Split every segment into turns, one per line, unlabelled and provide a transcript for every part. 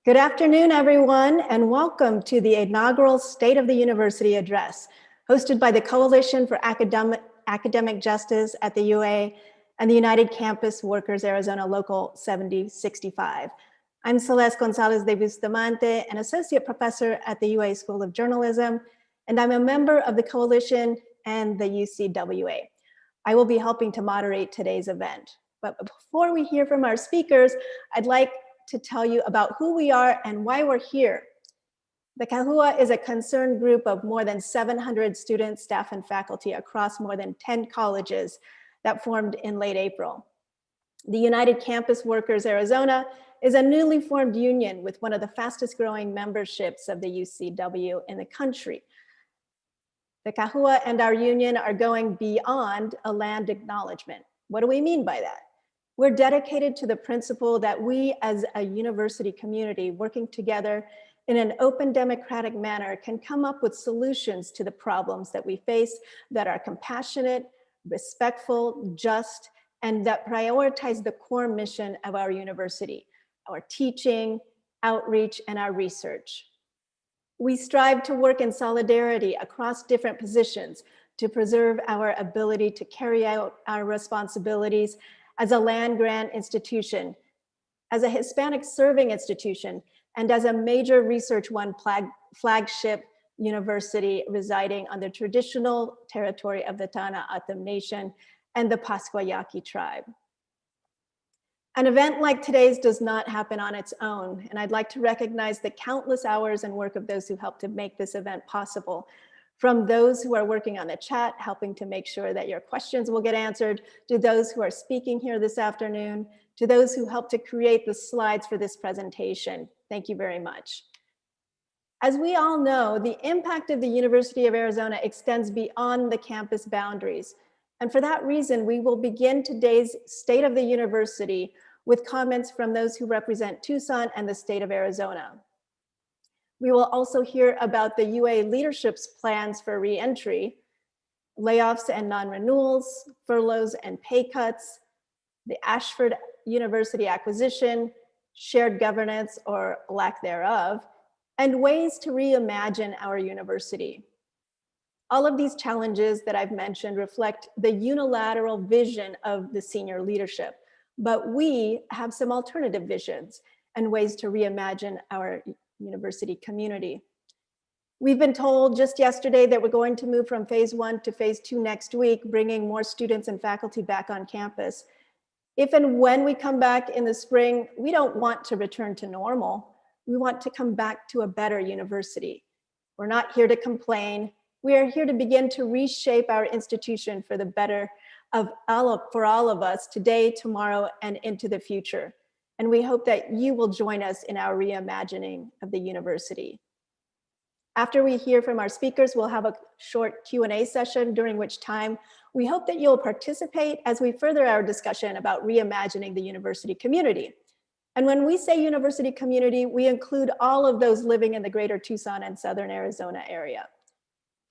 Good afternoon, everyone, and welcome to the inaugural State of the University Address, hosted by the Coalition for Academic Justice at the UA and the United Campus Workers Arizona Local 7065. I'm Celeste Gonzalez de Bustamante, an associate professor at the UA School of Journalism, and I'm a member of the Coalition and the UCWA. I will be helping to moderate today's event. But before we hear from our speakers, I'd like to tell you about who we are and why we're here. The CAJUA is a concerned group of more than 700 students, staff, and faculty across more than 10 colleges that formed in late April. The United Campus Workers Arizona is a newly formed union with one of the fastest growing memberships of the UCW in the country. The CAJUA and our union are going beyond a land acknowledgement. What do we mean by that? We're dedicated to the principle that we as a university community working together in an open democratic manner can come up with solutions to the problems that we face that are compassionate, respectful, just, and that prioritize the core mission of our university, our teaching, outreach, and our research. We strive to work in solidarity across different positions to preserve our ability to carry out our responsibilities as a land-grant institution, as a Hispanic serving institution, and as a major Research One flagship university residing on the traditional territory of the Tana Atam Nation and the Pasquayaqui tribe. An event like today's does not happen on its own, and I'd like to recognize the countless hours and work of those who helped to make this event possible. From those who are working on the chat, helping to make sure that your questions will get answered, to those who are speaking here this afternoon, to those who helped to create the slides for this presentation. Thank you very much. As we all know, the impact of the University of Arizona extends beyond the campus boundaries. And for that reason, we will begin today's State of the University with comments from those who represent Tucson and the state of Arizona. We will also hear about the UA leadership's plans for re-entry, layoffs and non-renewals, furloughs and pay cuts, the Ashford University acquisition, shared governance or lack thereof, and ways to reimagine our university. All of these challenges that I've mentioned reflect the unilateral vision of the senior leadership, but we have some alternative visions and ways to reimagine our university community. We've been told just yesterday that we're going to move from phase 1 to phase 2 next week, bringing more students and faculty back on campus. If and when we come back in the spring, we don't want to return to normal. We want to come back to a better university. We're not here to complain. We are here to begin to reshape our institution for the better for all of us today, tomorrow, and into the future. And we hope that you will join us in our reimagining of the university. After we hear from our speakers, we'll have a short Q&A session, during which time we hope that you'll participate as we further our discussion about reimagining the university community. And when we say university community, we include all of those living in the greater Tucson and Southern Arizona area.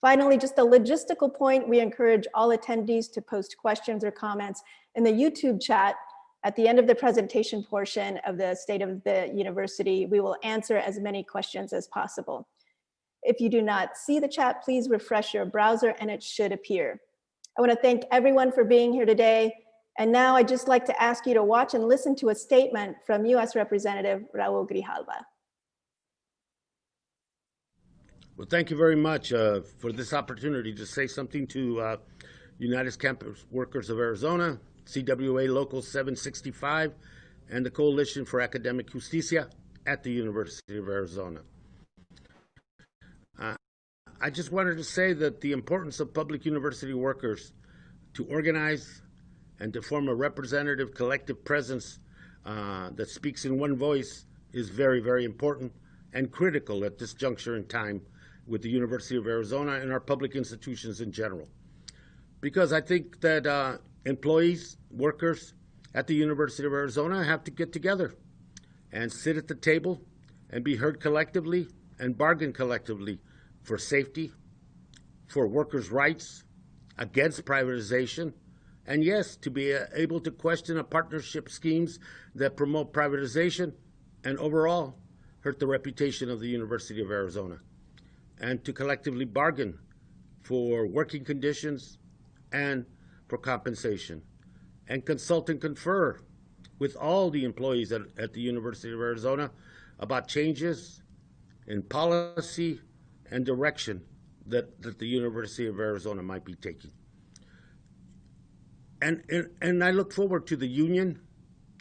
Finally, just a logistical point, we encourage all attendees to post questions or comments in the YouTube chat. At the end of the presentation portion of the State of the University, we will answer as many questions as possible. If you do not see the chat, please refresh your browser and it should appear. I want to thank everyone for being here today. And now I'd just like to ask you to watch and listen to a statement from U.S. Representative Raul Grijalva.
Well, thank you very much for this opportunity to say something to United Campus Workers of Arizona, CWA Local 765, and the Coalition for Academic Justicia at the University of Arizona. I just wanted to say that the importance of public university workers to organize and to form a representative collective presence that speaks in one voice is very, very important and critical at this juncture in time with the University of Arizona and our public institutions in general. Because I think that employees, workers at the University of Arizona have to get together and sit at the table and be heard collectively and bargain collectively for safety, for workers' rights, against privatization, and yes, to be able to question partnership schemes that promote privatization and overall hurt the reputation of the University of Arizona, and to collectively bargain for working conditions and for compensation, and consult and confer with all the employees at the University of Arizona about changes in policy and direction that the University of Arizona might be taking. And I look forward to the union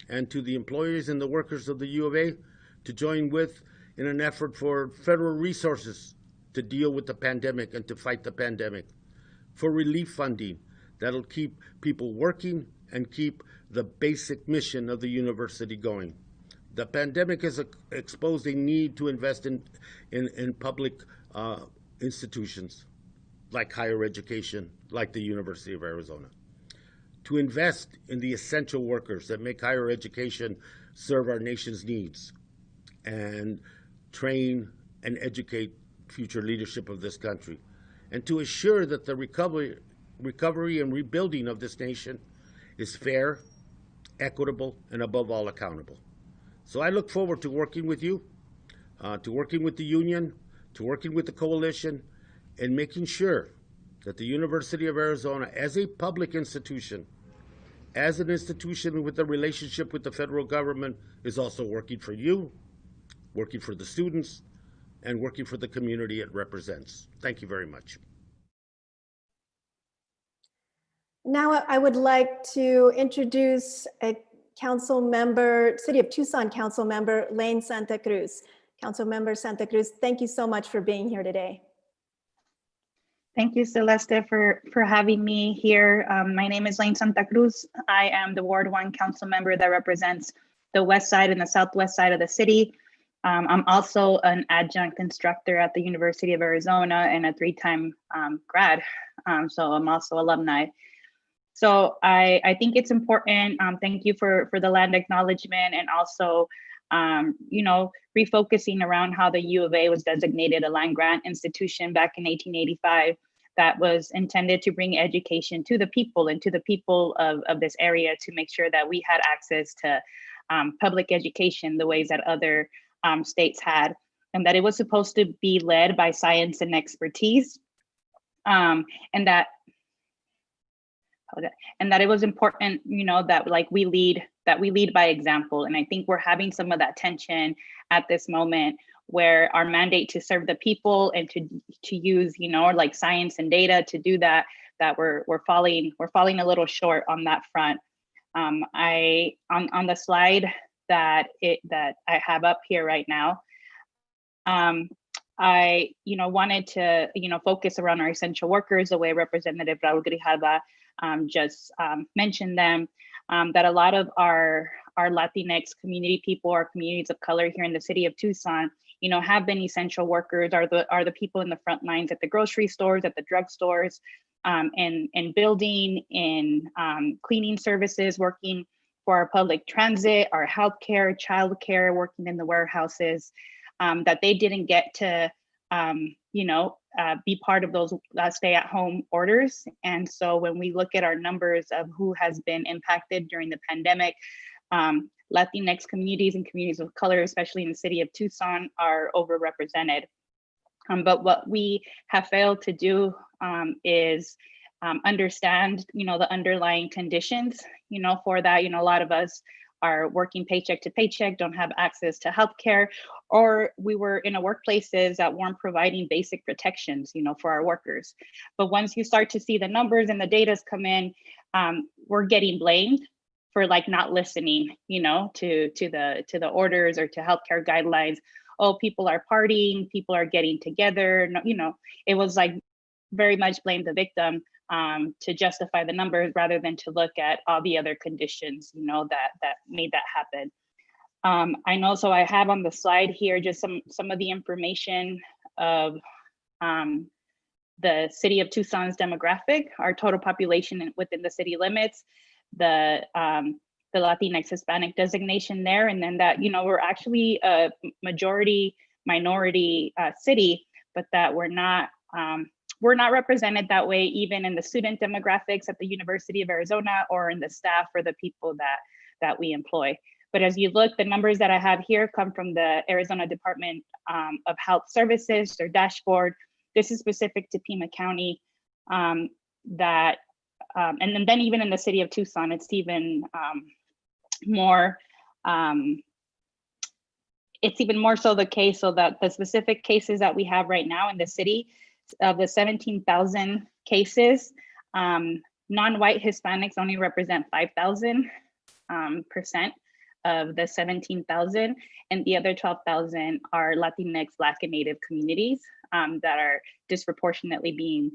and to the employees and the workers of the U of A to join with in an effort for federal resources to deal with the pandemic and to fight the pandemic, for relief funding that'll keep people working and keep the basic mission of the university going. The pandemic has exposed a need to invest in public institutions like higher education, like the University of Arizona, to invest in the essential workers that make higher education serve our nation's needs and train and educate future leadership of this country, and to assure that the recovery and rebuilding of this nation is fair, equitable, and above all accountable. So I look forward to working with you, to working with the union, to working with the coalition, and making sure that the University of Arizona, as a public institution, as an institution with a relationship with the federal government, is also working for you, working for the students, and working for the community it represents. Thank you very much.
Now I would like to introduce a council member, City of Tucson Council Member Lane Santa Cruz. Councilmember Santa Cruz, thank you so much for being here today.
Thank you, Celeste, for having me here. My name is Lane Santa Cruz. I am the Ward 1 council member that represents the west side and the southwest side of the city. I'm also an adjunct instructor at the University of Arizona and a 3-time grad, so I'm also alumni. So I think it's important. Thank you for the land acknowledgement, and also refocusing around how the U of A was designated a land grant institution back in 1885 that was intended to bring education to the people and to the people of this area, to make sure that we had access to public education the ways that other states had, and that it was supposed to be led by science and expertise, and that it was important, that we lead by example. And I think we're having some of that tension at this moment, where our mandate to serve the people and to use, science and data to do that we're falling a little short on that front. On the slide that I have up here right now, I wanted to focus around our essential workers, the way Representative Raul Grijalva just mentioned them, that a lot of our Latinx community people, our communities of color here in the city of Tucson, have been essential workers, are the people in the front lines at the grocery stores, at the drugstores, in building, in cleaning services, working for our public transit, our healthcare, childcare, working in the warehouses, that they didn't get to be part of those stay-at-home orders. And so when we look at our numbers of who has been impacted during the pandemic, Latinx communities and communities of color, especially in the city of Tucson, are overrepresented. But what we have failed to do is understand, the underlying conditions, for that. A lot of us are working paycheck to paycheck, don't have access to healthcare, or we were in workplaces that weren't providing basic protections, for our workers. But once you start to see the numbers and the data's come in, we're getting blamed for not listening, to the orders or to healthcare guidelines. Oh, people are partying, people are getting together. It was very much blame the victim to justify the numbers, rather than to look at all the other conditions, that made that happen. I know, so I have on the slide here just some of the information of the city of Tucson's demographic, our total population within the city limits, the Latinx Hispanic designation there, and then that we're actually a majority minority city, but that we're not represented that way, even in the student demographics at the University of Arizona, or in the staff or the people that we employ. But as you look, the numbers that I have here come from the Arizona Department of Health Services, their dashboard. This is specific to Pima County. And then even in the city of Tucson, it's even more, it's even more so the case, so that the specific cases that we have right now in the city, of the 17,000 cases, non-white Hispanics only represent 5,000% of the 17,000, and the other 12,000 are Latinx, Black, and Native communities that are disproportionately being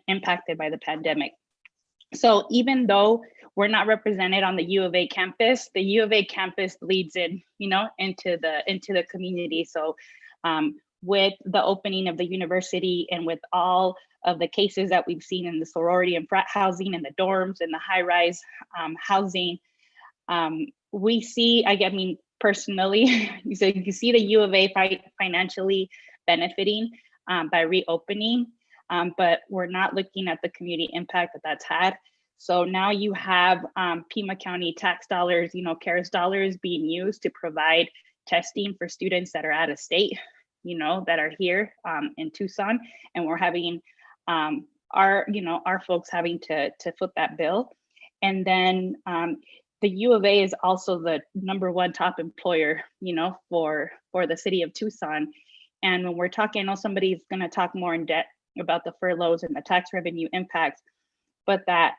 impacted by the pandemic. So even though we're not represented on the U of A campus, the U of A campus leads in, into the community. So with the opening of the university and with all of the cases that we've seen in the sorority and frat housing and the dorms and the high-rise housing, we see, I mean, personally, so you see the U of A financially benefiting by reopening, but we're not looking at the community impact that that's had. So now you have Pima County tax dollars, CARES dollars being used to provide testing for students that are out of state, that are here in Tucson, and we're having our folks having to foot that bill. And then the U of A is also the #1 top employer, for the city of Tucson. And when we're talking, I know somebody's going to talk more in depth about the furloughs and the tax revenue impacts, but that's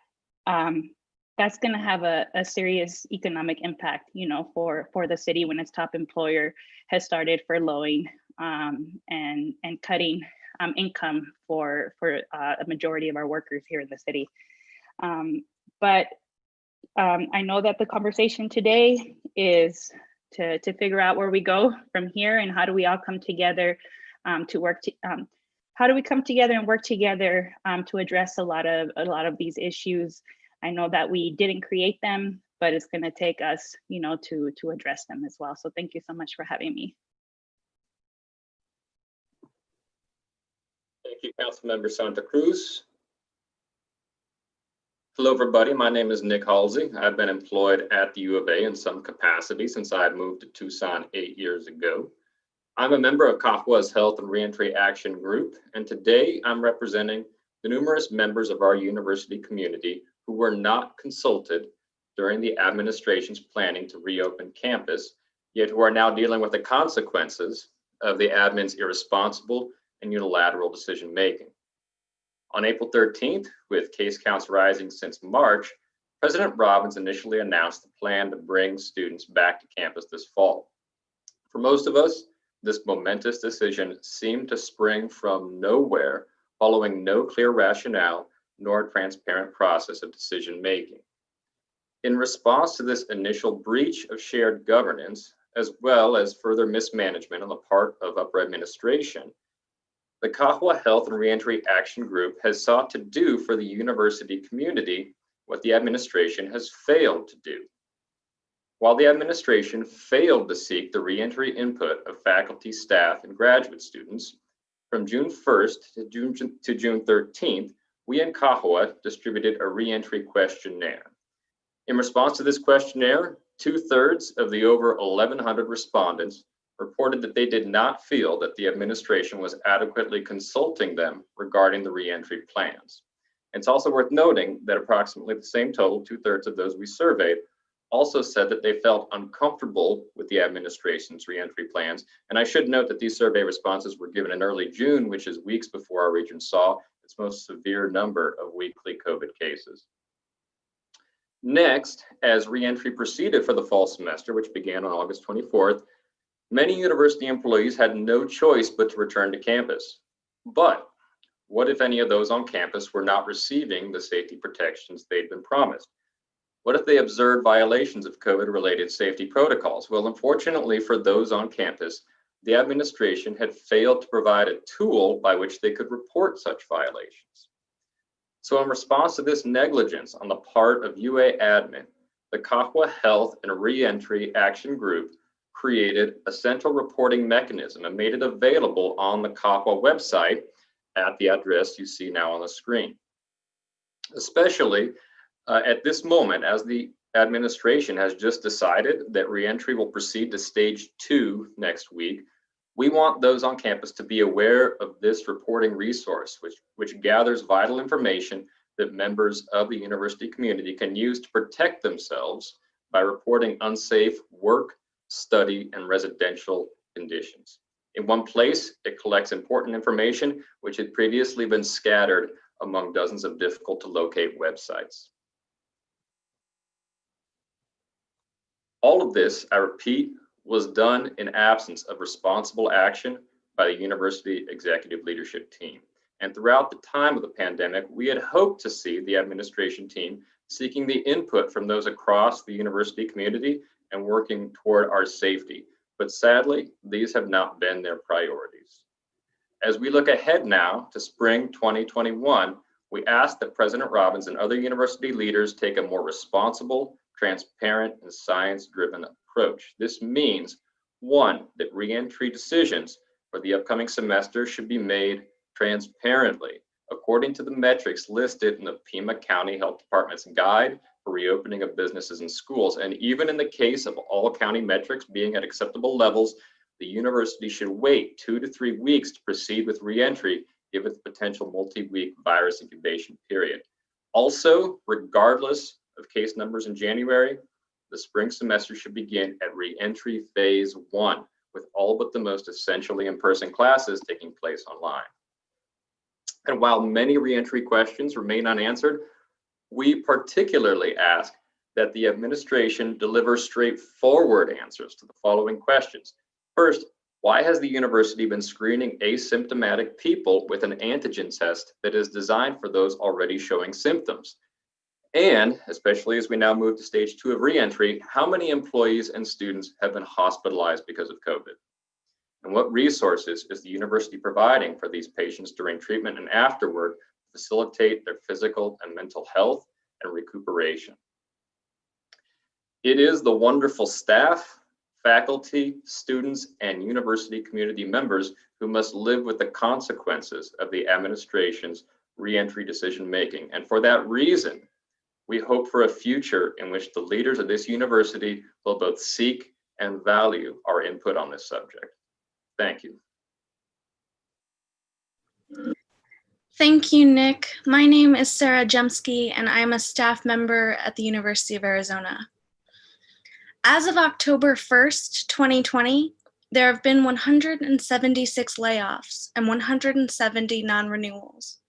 going to have a serious economic impact, for the city when its top employer has started furloughing and cutting income for a majority of our workers here in the city. But I know that the conversation today is to figure out where we go from here, and how do we all come together to work how do we come together and work together to address a lot of these issues. I know that we didn't create them, but it's going to take us, to address them as well. So thank you so much for having me.
Thank you, Councilmember Santa Cruz. Hello, everybody. My name is Nick Halsey. I've been employed at the U of A in some capacity since I moved to Tucson 8 years ago. I'm a member of CAJUA's Health and Reentry Action Group, and today I'm representing the numerous members of our university community who were not consulted during the administration's planning to reopen campus, yet who are now dealing with the consequences of the admin's irresponsible and unilateral decision-making. On April 13th, with case counts rising since March, President Robbins initially announced the plan to bring students back to campus this fall. For most of us, this momentous decision seemed to spring from nowhere, following no clear rationale nor transparent process of decision-making. In response to this initial breach of shared governance, as well as further mismanagement on the part of upper administration, the CAJUA Health and Reentry Action Group has sought to do for the university community what the administration has failed to do. While the administration failed to seek the reentry input of faculty, staff, and graduate students, from June 1st to June 13th, we in CAJUA distributed a reentry questionnaire. In response to this questionnaire, 2/3 of the over 1,100 respondents reported that they did not feel that the administration was adequately consulting them regarding the reentry plans. It's also worth noting that approximately the same total, 2/3 of those we surveyed, also said that they felt uncomfortable with the administration's reentry plans. And I should note that these survey responses were given in early June, which is weeks before our region saw its most severe number of weekly COVID cases. Next, as reentry proceeded for the fall semester, which began on August 24th, many university employees had no choice but to return to campus. But what if any of those on campus were not receiving the safety protections they'd been promised? What if they observed violations of COVID-related safety protocols? Well, unfortunately for those on campus, the administration had failed to provide a tool by which they could report such violations. So in response to this negligence on the part of UA admin, the CAJUA Health and Reentry Action Group created a central reporting mechanism and made it available on the CAJUA website at the address you see now on the screen. Especially at this moment, as the administration has just decided that reentry will proceed to stage 2 next week, we want those on campus to be aware of this reporting resource, which gathers vital information that members of the university community can use to protect themselves by reporting unsafe work, study, and residential conditions. In one place, it collects important information which had previously been scattered among dozens of difficult to locate websites. All of this, I repeat, was done in absence of responsible action by the university executive leadership team. And throughout the time of the pandemic, we had hoped to see the administration team seeking the input from those across the university community and working toward our safety. But sadly, these have not been their priorities. As we look ahead now to spring 2021, we ask that President Robbins and other university leaders take a more responsible, transparent, and science-driven approach. This means, one, that reentry decisions for the upcoming semester should be made transparently, according to the metrics listed in the Pima County Health Department's guide for reopening of businesses and schools. And even in the case of all county metrics being at acceptable levels, the university should wait 2 to 3 weeks to proceed with reentry, given the potential multi-week virus incubation period. Also, regardless of case numbers in January, the spring semester should begin at reentry phase 1, with all but the most essentially in-person classes taking place online. And while many reentry questions remain unanswered, we particularly ask that the administration deliver straightforward answers to the following questions. First, why has the university been screening asymptomatic people with an antigen test that is designed for those already showing symptoms? And especially as we now move to stage 2 of reentry, how many employees and students have been hospitalized because of COVID? And what resources is the university providing for these patients during treatment and afterward to facilitate their physical and mental health and recuperation? It is the wonderful staff, faculty, students, and university community members who must live with the consequences of the administration's reentry decision-making. And for that reason, we hope for a future in which the leaders of this university will both seek and value our input on this subject. Thank you.
Thank you, Nick. My name is Sarah Jemsky, and I'm a staff member at the University of Arizona. As of October 1st, 2020, there have been 176 layoffs and 170 non-renewals.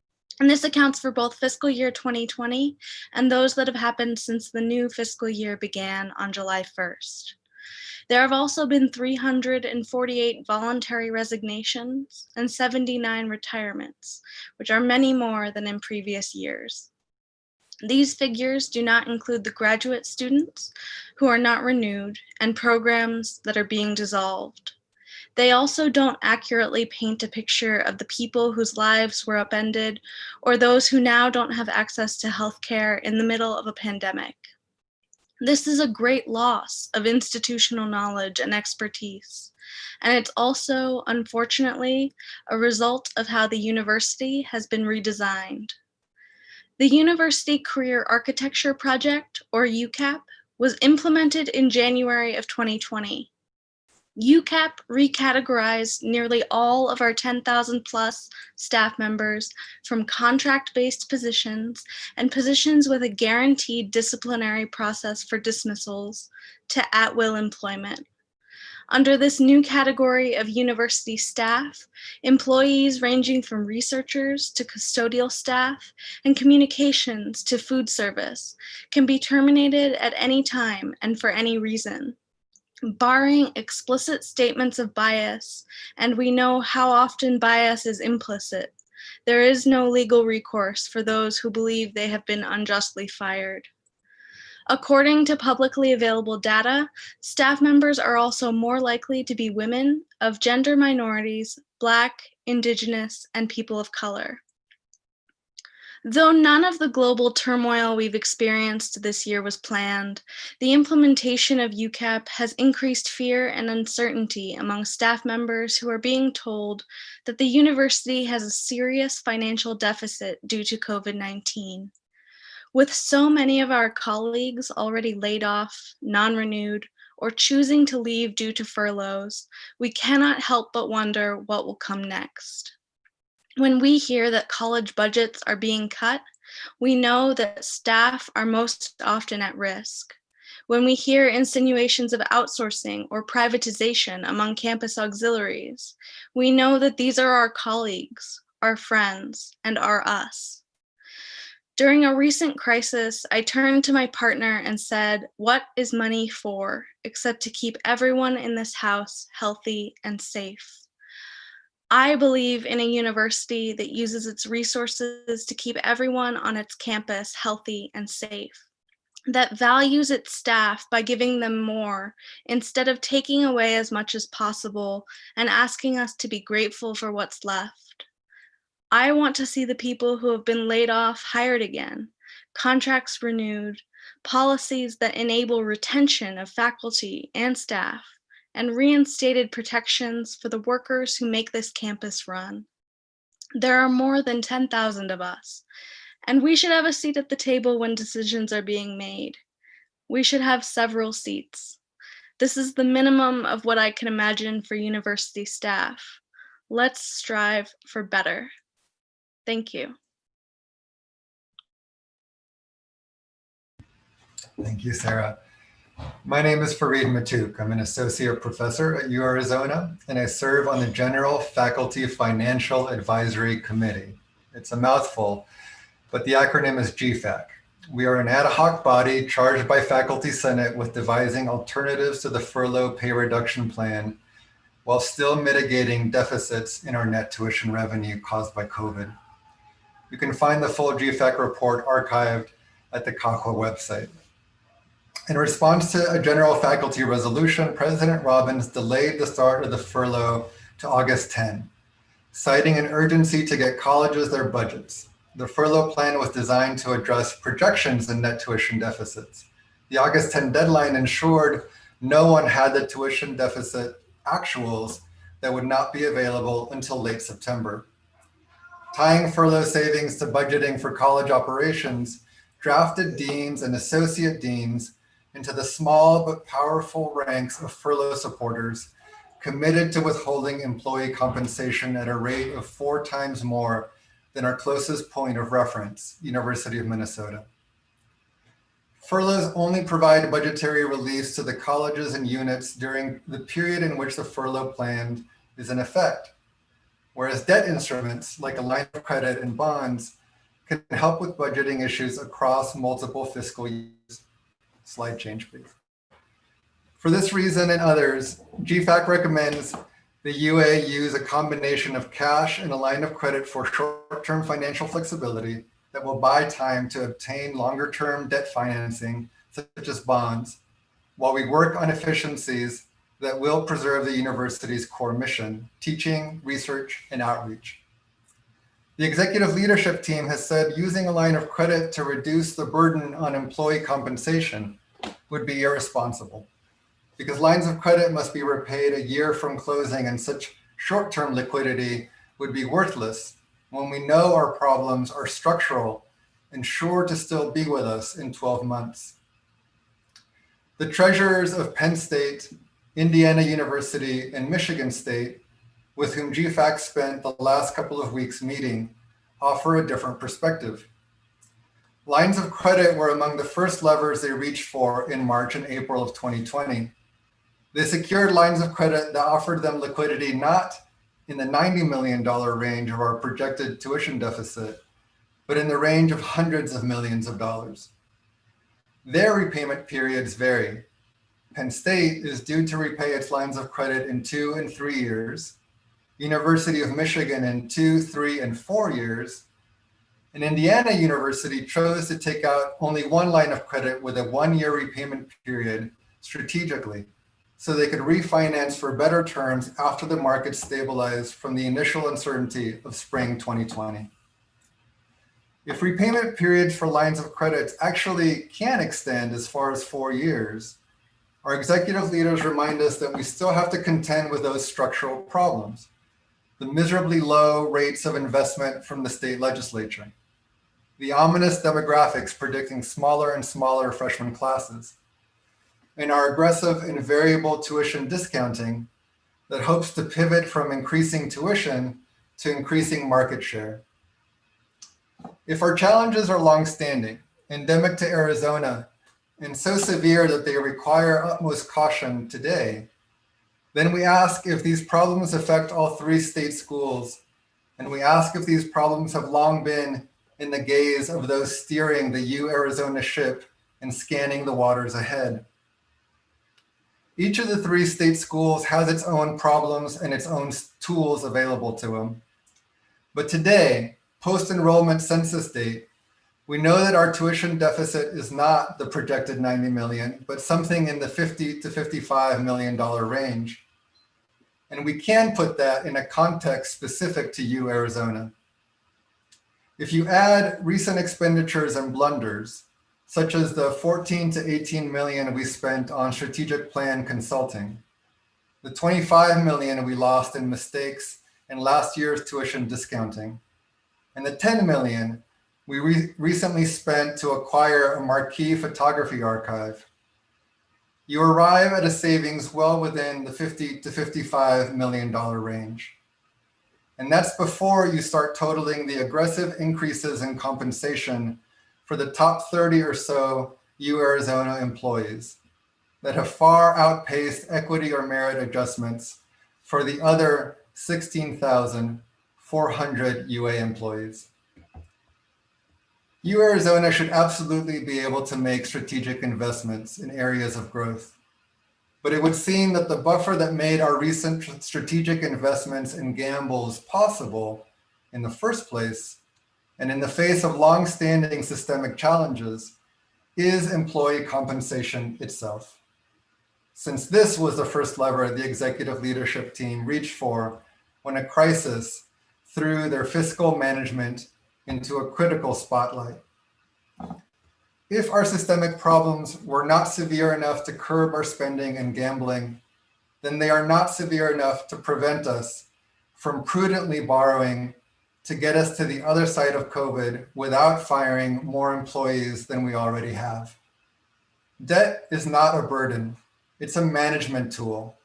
And this accounts for both fiscal year 2020 and those that have happened since the new fiscal year began on July 1st. There have also been 348 voluntary resignations and 79 retirements, which are many more than in previous years. These figures do not include the graduate students who are not renewed and programs that are being dissolved. They also don't accurately paint a picture of the people whose lives were upended or those who now don't have access to healthcare in the middle of a pandemic. This is a great loss of institutional knowledge and expertise, and it's also, unfortunately, a result of how the university has been redesigned. The University Career Architecture Project, or UCAP, was implemented in January of 2020. UCAP recategorized nearly all of our 10,000 plus staff members from contract-based positions and positions with a guaranteed disciplinary process for dismissals to at-will employment. Under this new category of university staff, employees ranging from researchers to custodial staff and communications to food service can be terminated at any time and for any reason. Barring explicit statements of bias, and we know how often bias is implicit, there is no legal recourse for those who believe they have been unjustly fired. According to publicly available data, staff members are also more likely to be women, of gender minorities, Black, Indigenous, and people of color. Though none of the global turmoil we've experienced this year was planned, the implementation of UCAP has increased fear and uncertainty among staff members who are being told that the university has a serious financial deficit due to COVID-19. With so many of our colleagues already laid off, non-renewed, or choosing to leave due to furloughs, we cannot help but wonder what will come next. When we hear that college budgets are being cut, we know that staff are most often at risk. When we hear insinuations of outsourcing or privatization among campus auxiliaries, we know that these are our colleagues, our friends, and are us. During a recent crisis, I turned to my partner and said, "What is money for, except to keep everyone in this house healthy and safe?" I believe in a university that uses its resources to keep everyone on its campus healthy and safe, that values its staff by giving them more instead of taking away as much as possible and asking us to be grateful for what's left. I want to see the people who have been laid off hired again, contracts renewed, policies that enable retention of faculty and staff, and reinstated protections for the workers who make this campus run. There are more than 10,000 of us, and we should have a seat at the table when decisions are being made. We should have several seats. This is the minimum of what I can imagine for university staff. Let's strive for better. Thank you.
Thank you, Sarah. My name is Fareed Matouk. I'm an associate professor at UArizona, and I serve on the General Faculty Financial Advisory Committee. It's a mouthful, but the acronym is GFAC. We are an ad hoc body charged by Faculty Senate with devising alternatives to the furlough pay reduction plan while still mitigating deficits in our net tuition revenue caused by COVID. You can find the full GFAC report archived at the CAJUA website. In response to a general faculty resolution, President Robbins delayed the start of the furlough to August 10, citing an urgency to get colleges their budgets. The furlough plan was designed to address projections in net tuition deficits. The August 10 deadline ensured no one had the tuition deficit actuals that would not be available until late September. Tying furlough savings to budgeting for college operations drafted deans and associate deans into the small but powerful ranks of furlough supporters committed to withholding employee compensation at a rate of 4 times more than our closest point of reference, University of Minnesota. Furloughs only provide budgetary relief to the colleges and units during the period in which the furlough plan is in effect, whereas debt instruments like a line of credit and bonds can help with budgeting issues across multiple fiscal years. Slide change, please. For this reason and others, GFAC recommends the UA use a combination of cash and a line of credit for short-term financial flexibility that will buy time to obtain longer-term debt financing, such as bonds, while we work on efficiencies that will preserve the university's core mission, teaching, research, and outreach. The executive leadership team has said using a line of credit to reduce the burden on employee compensation would be irresponsible, because lines of credit must be repaid a year from closing, and such short-term liquidity would be worthless when we know our problems are structural and sure to still be with us in 12 months. The treasurers of Penn State, Indiana University, and Michigan State, with whom GFAC spent the last couple of weeks meeting, offer a different perspective. Lines of credit were among the first levers they reached for in March and April of 2020. They secured lines of credit that offered them liquidity not in the $90 million range of our projected tuition deficit, but in the range of hundreds of millions of dollars. Their repayment periods vary. Penn State is due to repay its lines of credit in 2 and 3 years, University of Michigan in 2, 3, and 4 years, and Indiana University chose to take out only one line of credit with a 1-year repayment period strategically, so they could refinance for better terms after the market stabilized from the initial uncertainty of spring 2020. If repayment periods for lines of credit actually can extend as far as 4 years, our executive leaders remind us that we still have to contend with those structural problems, the miserably low rates of investment from the state legislature, the ominous demographics predicting smaller and smaller freshman classes, and our aggressive and variable tuition discounting that hopes to pivot from increasing tuition to increasing market share. If our challenges are longstanding, endemic to Arizona, and so severe that they require utmost caution today, then we ask if these problems affect all 3 state schools, and we ask if these problems have long been in the gaze of those steering the UArizona ship and scanning the waters ahead. Each of the 3 state schools has its own problems and its own tools available to them. But today, post-enrollment census date, we know that our tuition deficit is not the projected 90 million, but something in the $50 to $55 million range. And we can put that in a context specific to UArizona. If you add recent expenditures and blunders, such as the 14 to 18 million we spent on strategic plan consulting, the 25 million we lost in mistakes and last year's tuition discounting, and the 10 million we recently spent to acquire a marquee photography archive, you arrive at a savings well within the $50 to $55 million range. And that's before you start totaling the aggressive increases in compensation for the top 30 or so UArizona employees that have far outpaced equity or merit adjustments for the other 16,400 UA employees. UArizona should absolutely be able to make strategic investments in areas of growth. But it would seem that the buffer that made our recent strategic investments and gambles possible in the first place, and in the face of long-standing systemic challenges, is employee compensation itself. Since this was the first lever the executive leadership team reached for when a crisis threw their fiscal management into a critical spotlight. If our systemic problems were not severe enough to curb our spending and gambling, then they are not severe enough to prevent us from prudently borrowing to get us to the other side of COVID without firing more employees than we already have. Debt is not a burden, it's a management tool.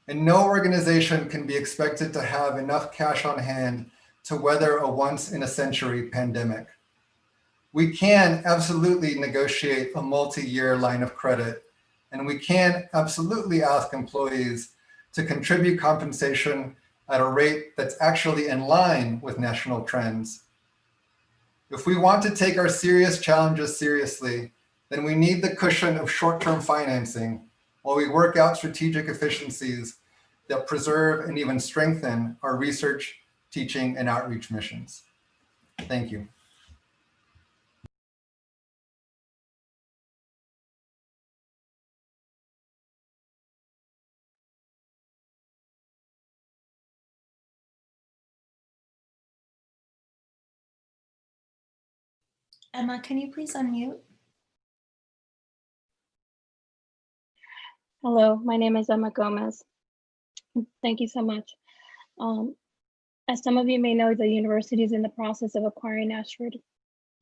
And no organization can be expected to have enough cash on hand to weather a once-in-a-century pandemic. We can absolutely negotiate a multi-year line of credit, and we can absolutely ask employees to contribute compensation at a rate that's actually in line with national trends. If we want to take our serious challenges seriously, then we need the cushion of short-term financing while we work out strategic efficiencies that preserve and even strengthen our research, teaching, and outreach missions. Thank you.
Emma, can you please unmute?
Hello, my name is Emma Gomez. Thank you so much. As some of you may know, the university is in the process of acquiring Ashford.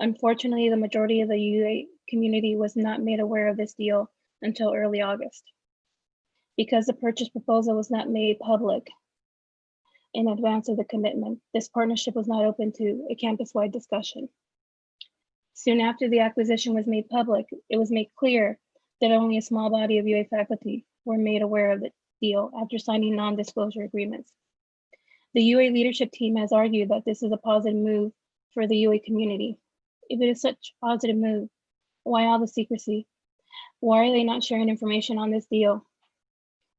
Unfortunately, the majority of the UA community was not made aware of this deal until early August. Because the purchase proposal was not made public in advance of the commitment, this partnership was not open to a campus-wide discussion. Soon after the acquisition was made public, it was made clear that only a small body of UA faculty were made aware of the deal after signing non-disclosure agreements. The UA leadership team has argued that this is a positive move for the UA community. If it is such a positive move, why all the secrecy? Why are they not sharing information on this deal?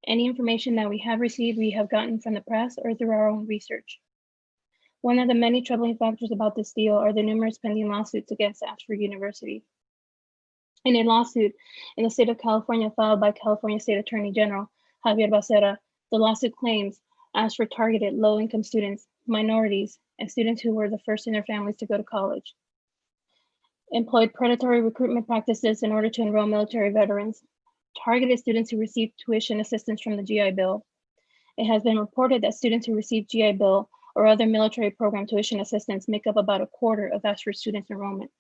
Any information that we have received, we have gotten from the press or through our own research. One of the many troubling factors about this deal are the numerous pending lawsuits against Ashford University. In a lawsuit in the state of California filed by California State Attorney General Javier Becerra, the lawsuit claims Ashford targeted low-income students, minorities, and students who were the first in their families to go to college, employed predatory recruitment practices in order to enroll military veterans, targeted students who received tuition assistance from the GI Bill. It has been reported that students who received GI Bill or other military program tuition assistance make up about a quarter of Ashford students' enrollment.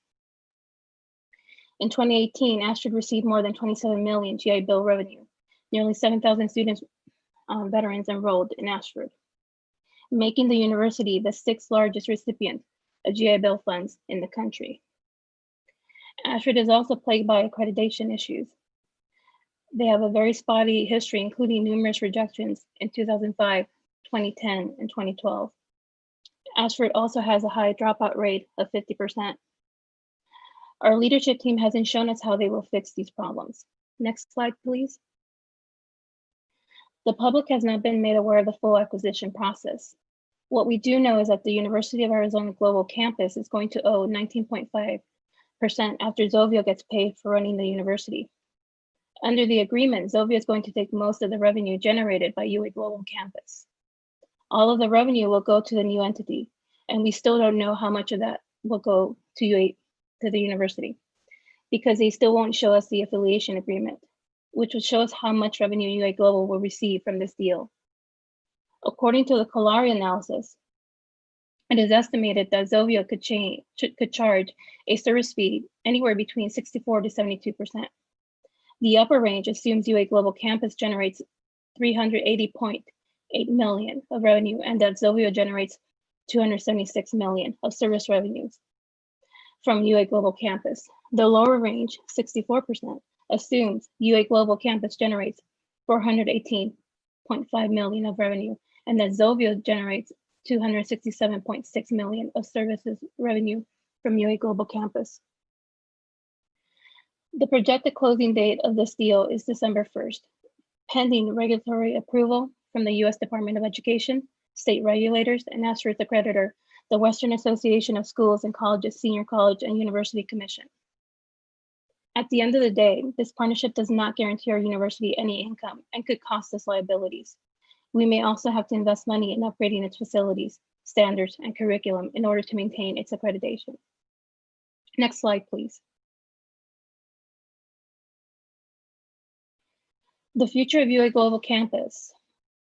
In 2018, Ashford received more than 27 million GI Bill revenue. Nearly 7,000 students, veterans enrolled in Ashford, making the university the 6th largest recipient of GI Bill funds in the country. Ashford is also plagued by accreditation issues. They have a very spotty history, including numerous rejections in 2005, 2010, and 2012. Ashford also has a high dropout rate of 50%. Our leadership team hasn't shown us how they will fix these problems. Next slide, please. The public has not been made aware of the full acquisition process. What we do know is that the University of Arizona Global Campus is going to owe 19.5% after Zovio gets paid for running the university. Under the agreement, Zovio is going to take most of the revenue generated by UA Global Campus. All of the revenue will go to the new entity, and we still don't know how much of that will go to the university, because they still won't show us the affiliation agreement, which would show us how much revenue UA Global will receive from this deal. According to the Kalari analysis, it is estimated that Zovio could charge a service fee anywhere between 64 to 72%. The upper range assumes UA Global Campus generates 380.8 million of revenue and that Zovio generates 276 million of service revenues from UA Global Campus. The lower range, 64%, assumes UA Global Campus generates 418.5 million of revenue and that Zovio generates 267.6 million of services revenue from UA Global Campus. The projected closing date of this deal is December 1st, pending regulatory approval from the U.S. Department of Education, state regulators, and Ashford's accreditor, the Western Association of Schools and Colleges Senior College and University Commission. At the end of the day, this partnership does not guarantee our university any income and could cost us liabilities. We may also have to invest money in upgrading its facilities, standards, and curriculum in order to maintain its accreditation. Next slide, please. The future of UA Global Campus.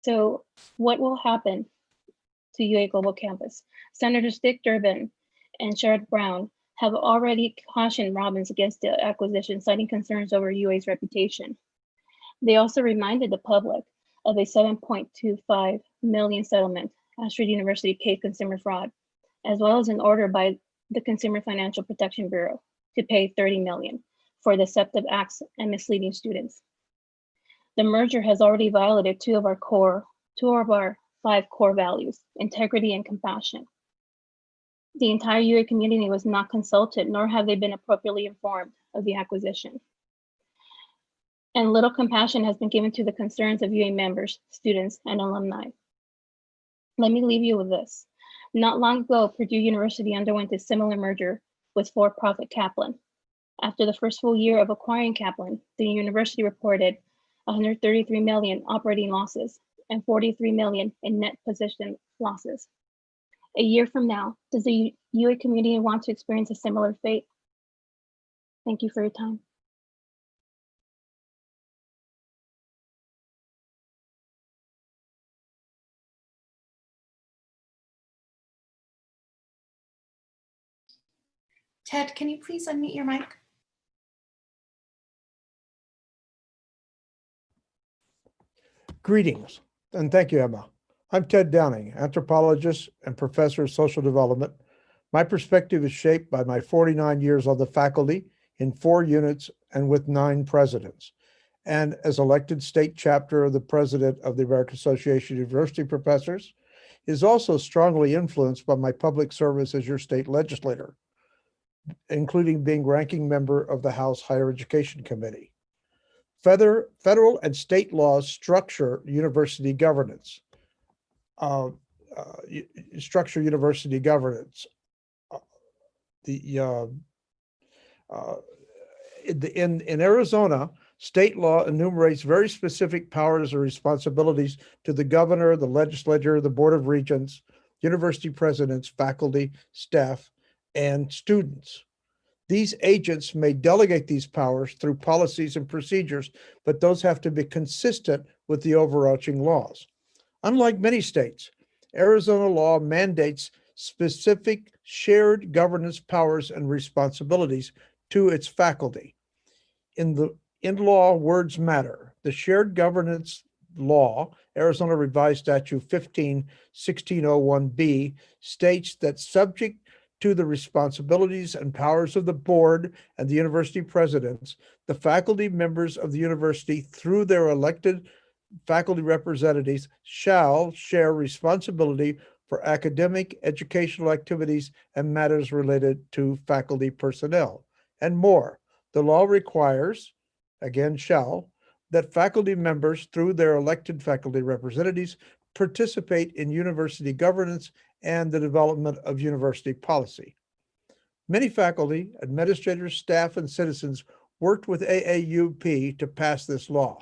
So what will happen to UA Global Campus? Senators Dick Durbin and Sherrod Brown have already cautioned Robbins against the acquisition, citing concerns over UA's reputation. They also reminded the public of a 7.25 million settlement Ashford University paid consumer fraud, as well as an order by the Consumer Financial Protection Bureau to pay 30 million for deceptive acts and misleading students. The merger has already violated two of our 5 core values, integrity and compassion. The entire UA community was not consulted, nor have they been appropriately informed of the acquisition. And little compassion has been given to the concerns of UA members, students, and alumni. Let me leave you with this. Not long ago, Purdue University underwent a similar merger with for-profit Kaplan. After the first full year of acquiring Kaplan, the university reported 133 million operating losses and 43 million in net position losses. A year from now, does the UA community want to experience a similar fate? Thank you for your time.
Ted, can you please unmute your mic?
Greetings, and thank you, Emma. I'm Ted Downing, anthropologist and professor of social development. My perspective is shaped by my 49 years on the faculty in 4 units and with 9 presidents, and as elected state chapter of the president of the American Association of University Professors, is also strongly influenced by my public service as your state legislator, including being ranking member of the House Higher Education Committee. Federal and state laws structure university governance. In Arizona, state law enumerates very specific powers and responsibilities to the governor, the legislature, the board of regents, university presidents, faculty, staff, and students. These agents may delegate these powers through policies and procedures, but those have to be consistent with the overarching laws. Unlike many states, Arizona law mandates specific shared governance powers and responsibilities to its faculty. In law, words matter. The shared governance law, Arizona Revised Statute 15-1601B, states that subject to the responsibilities and powers of the board and the university presidents, the faculty members of the university, through their elected faculty representatives, shall share responsibility for academic, educational activities, and matters related to faculty personnel, and more. The law requires, again, shall, that faculty members, through their elected faculty representatives, participate in university governance and the development of university policy. Many faculty, administrators, staff, and citizens worked with AAUP to pass this law.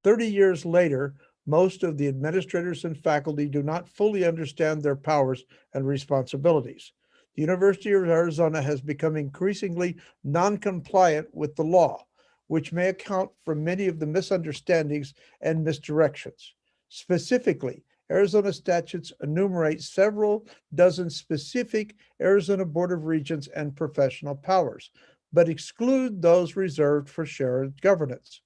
30 years later, most of the administrators and faculty do not fully understand their powers and responsibilities. The University of Arizona has become increasingly non-compliant with the law, which may account for many of the misunderstandings and misdirections. Specifically, Arizona statutes enumerate several dozen specific Arizona Board of Regents and professional powers, but exclude those reserved for shared governance.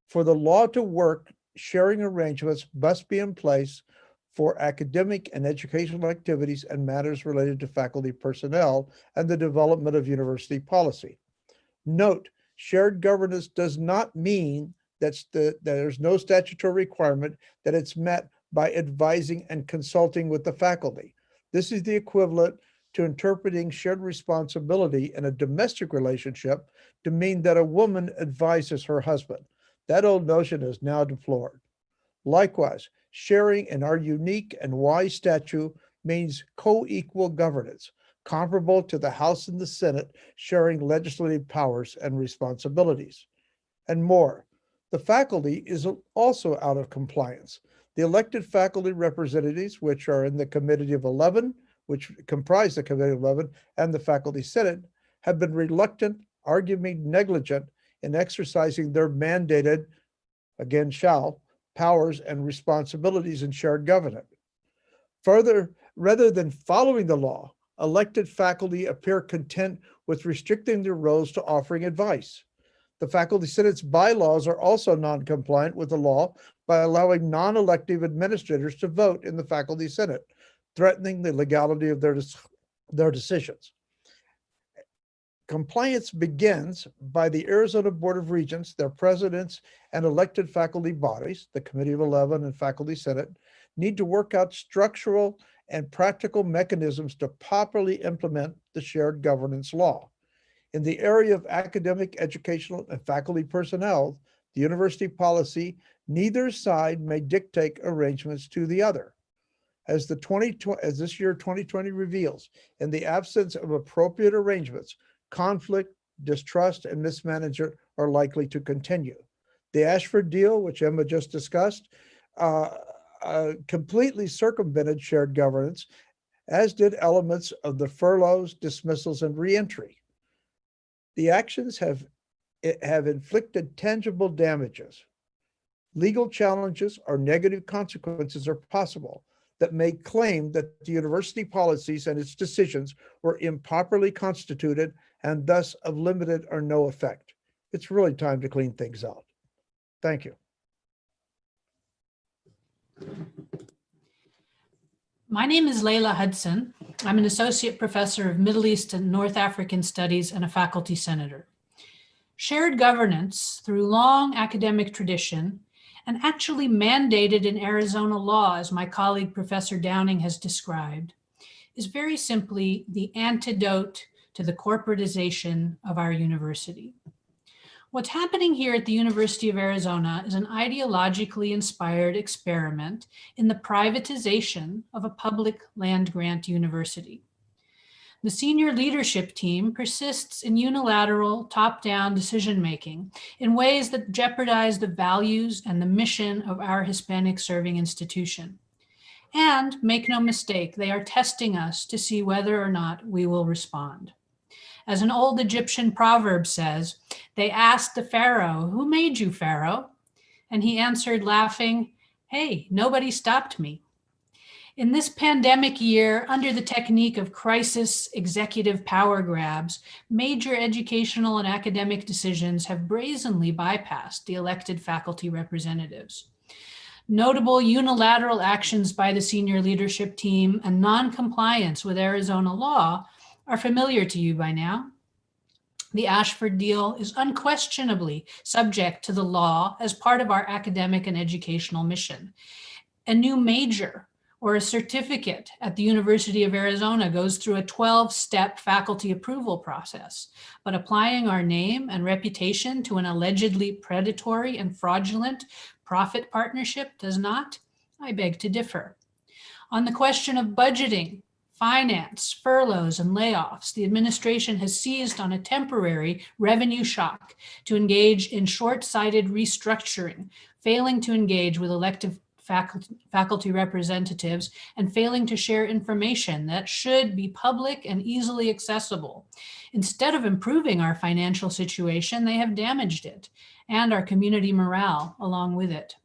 For the law to work, sharing arrangements must be in place for academic and educational activities and matters related to faculty personnel and the development of university policy. Note, shared governance does not mean that there's no statutory requirement that it's met by advising and consulting with the faculty. This is the equivalent to interpreting shared responsibility in a domestic relationship to mean that a woman advises her husband. That old notion is now deplored. Likewise, sharing in our unique and wise statute means co-equal governance, comparable to the House and the Senate sharing legislative powers and responsibilities, and more. The faculty is also out of compliance. The elected faculty representatives, which are in the Committee of 11, which comprise the Committee of 11, and the Faculty Senate, have been reluctant, arguably negligent, in exercising their mandated, again, shall, powers and responsibilities in shared governance. Further, rather than following the law, elected faculty appear content with restricting their roles to offering advice. The Faculty Senate's bylaws are also non-compliant with the law by allowing non-elective administrators to vote in the Faculty Senate, threatening the legality of their decisions. Compliance begins by the Arizona Board of Regents, their presidents, and elected faculty bodies, the Committee of 11 and Faculty Senate, need to work out structural and practical mechanisms to properly implement the shared governance law. In the area of academic, educational, and faculty personnel, the university policy, neither side may dictate arrangements to the other. As this year 2020 reveals, in the absence of appropriate arrangements, conflict, distrust, and mismanagement are likely to continue. The Ashford deal, which Emma just discussed, completely circumvented shared governance, as did elements of the furloughs, dismissals, and reentry. The actions have inflicted tangible damages. Legal challenges or negative consequences are possible that may claim that the university policies and its decisions were improperly constituted and thus of limited or no effect. It's really time to clean things out. Thank you.
My name is Layla Hudson. I'm an associate professor of Middle East and North African Studies and a faculty senator. Shared governance through long academic tradition and actually mandated in Arizona law, as my colleague Professor Downing has described, is very simply the antidote to the corporatization of our university. What's happening here at the University of Arizona is an ideologically inspired experiment in the privatization of a public land-grant university. The senior leadership team persists in unilateral, top-down decision-making in ways that jeopardize the values and the mission of our Hispanic-serving institution. And make no mistake, they are testing us to see whether or not we will respond. As an old Egyptian proverb says, they asked the Pharaoh, "Who made you, Pharaoh?" And he answered laughing, "Hey, nobody stopped me." In this pandemic year, under the technique of crisis executive power grabs, major educational and academic decisions have brazenly bypassed the elected faculty representatives. Notable unilateral actions by the senior leadership team and non-compliance with Arizona law are familiar to you by now. The Ashford deal is unquestionably subject to the law as part of our academic and educational mission. A new major or a certificate at the University of Arizona goes through a 12-step faculty approval process, but applying our name and reputation to an allegedly predatory and fraudulent profit partnership does not? I beg to differ. On the question of budgeting, finance, furloughs, and layoffs, the administration has seized on a temporary revenue shock to engage in short-sighted restructuring, failing to engage with elective faculty representatives, and failing to share information that should be public and easily accessible. Instead of improving our financial situation, they have damaged it and our community morale along with it.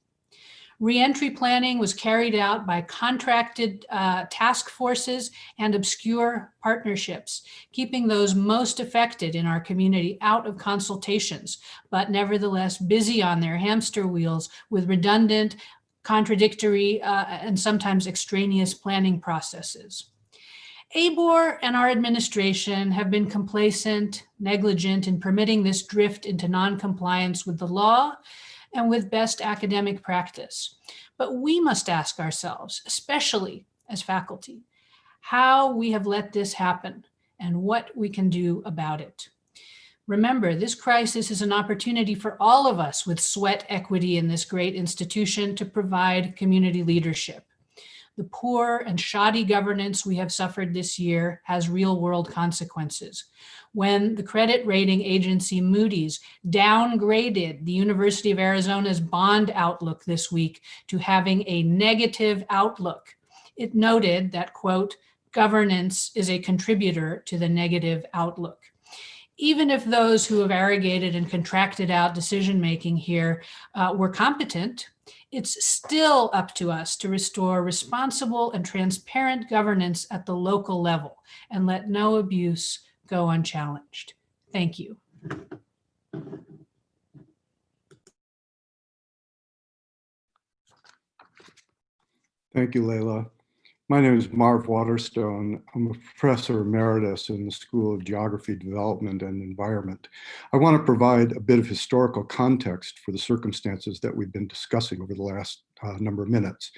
Reentry planning was carried out by contracted task forces and obscure partnerships, keeping those most affected in our community out of consultations, but nevertheless busy on their hamster wheels with redundant, contradictory, and sometimes extraneous planning processes. ABOR and our administration have been complacent, negligent in permitting this drift into non-compliance with the law and with best academic practice. But we must ask ourselves, especially as faculty, how we have let this happen and what we can do about it. Remember, this crisis is an opportunity for all of us with sweat equity in this great institution to provide community leadership. The poor and shoddy governance we have suffered this year has real-world consequences. When the credit rating agency Moody's downgraded the University of Arizona's bond outlook this week to having a negative outlook, it noted that, quote, governance is a contributor to the negative outlook. Even if those who have arrogated and contracted out decision-making here were competent, it's still up to us to restore responsible and transparent governance at the local level and let no abuse go unchallenged. Thank you.
Thank you, Layla. My name is Marv Waterstone. I'm a professor emeritus in the School of Geography, Development, and Environment. I want to provide a bit of historical context for the circumstances that we've been discussing over the last number of minutes.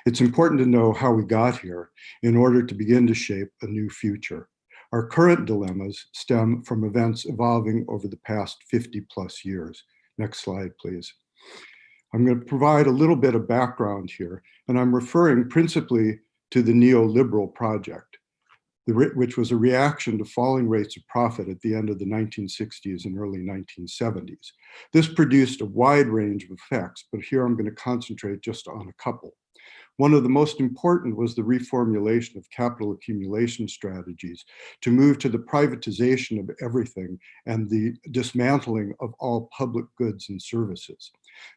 It's important to know how we got here in order to begin to shape a new future. Our current dilemmas stem from events evolving over the past 50 plus years. Next slide, please. I'm going to provide a little bit of background here, and I'm referring principally to the Neoliberal project, which was a reaction to falling rates of profit at the end of the 1960s and early 1970s. This produced a wide range of effects, but here I'm going to concentrate just on a couple. One of the most important was the reformulation of capital accumulation strategies to move to the privatization of everything and the dismantling of all public goods and services.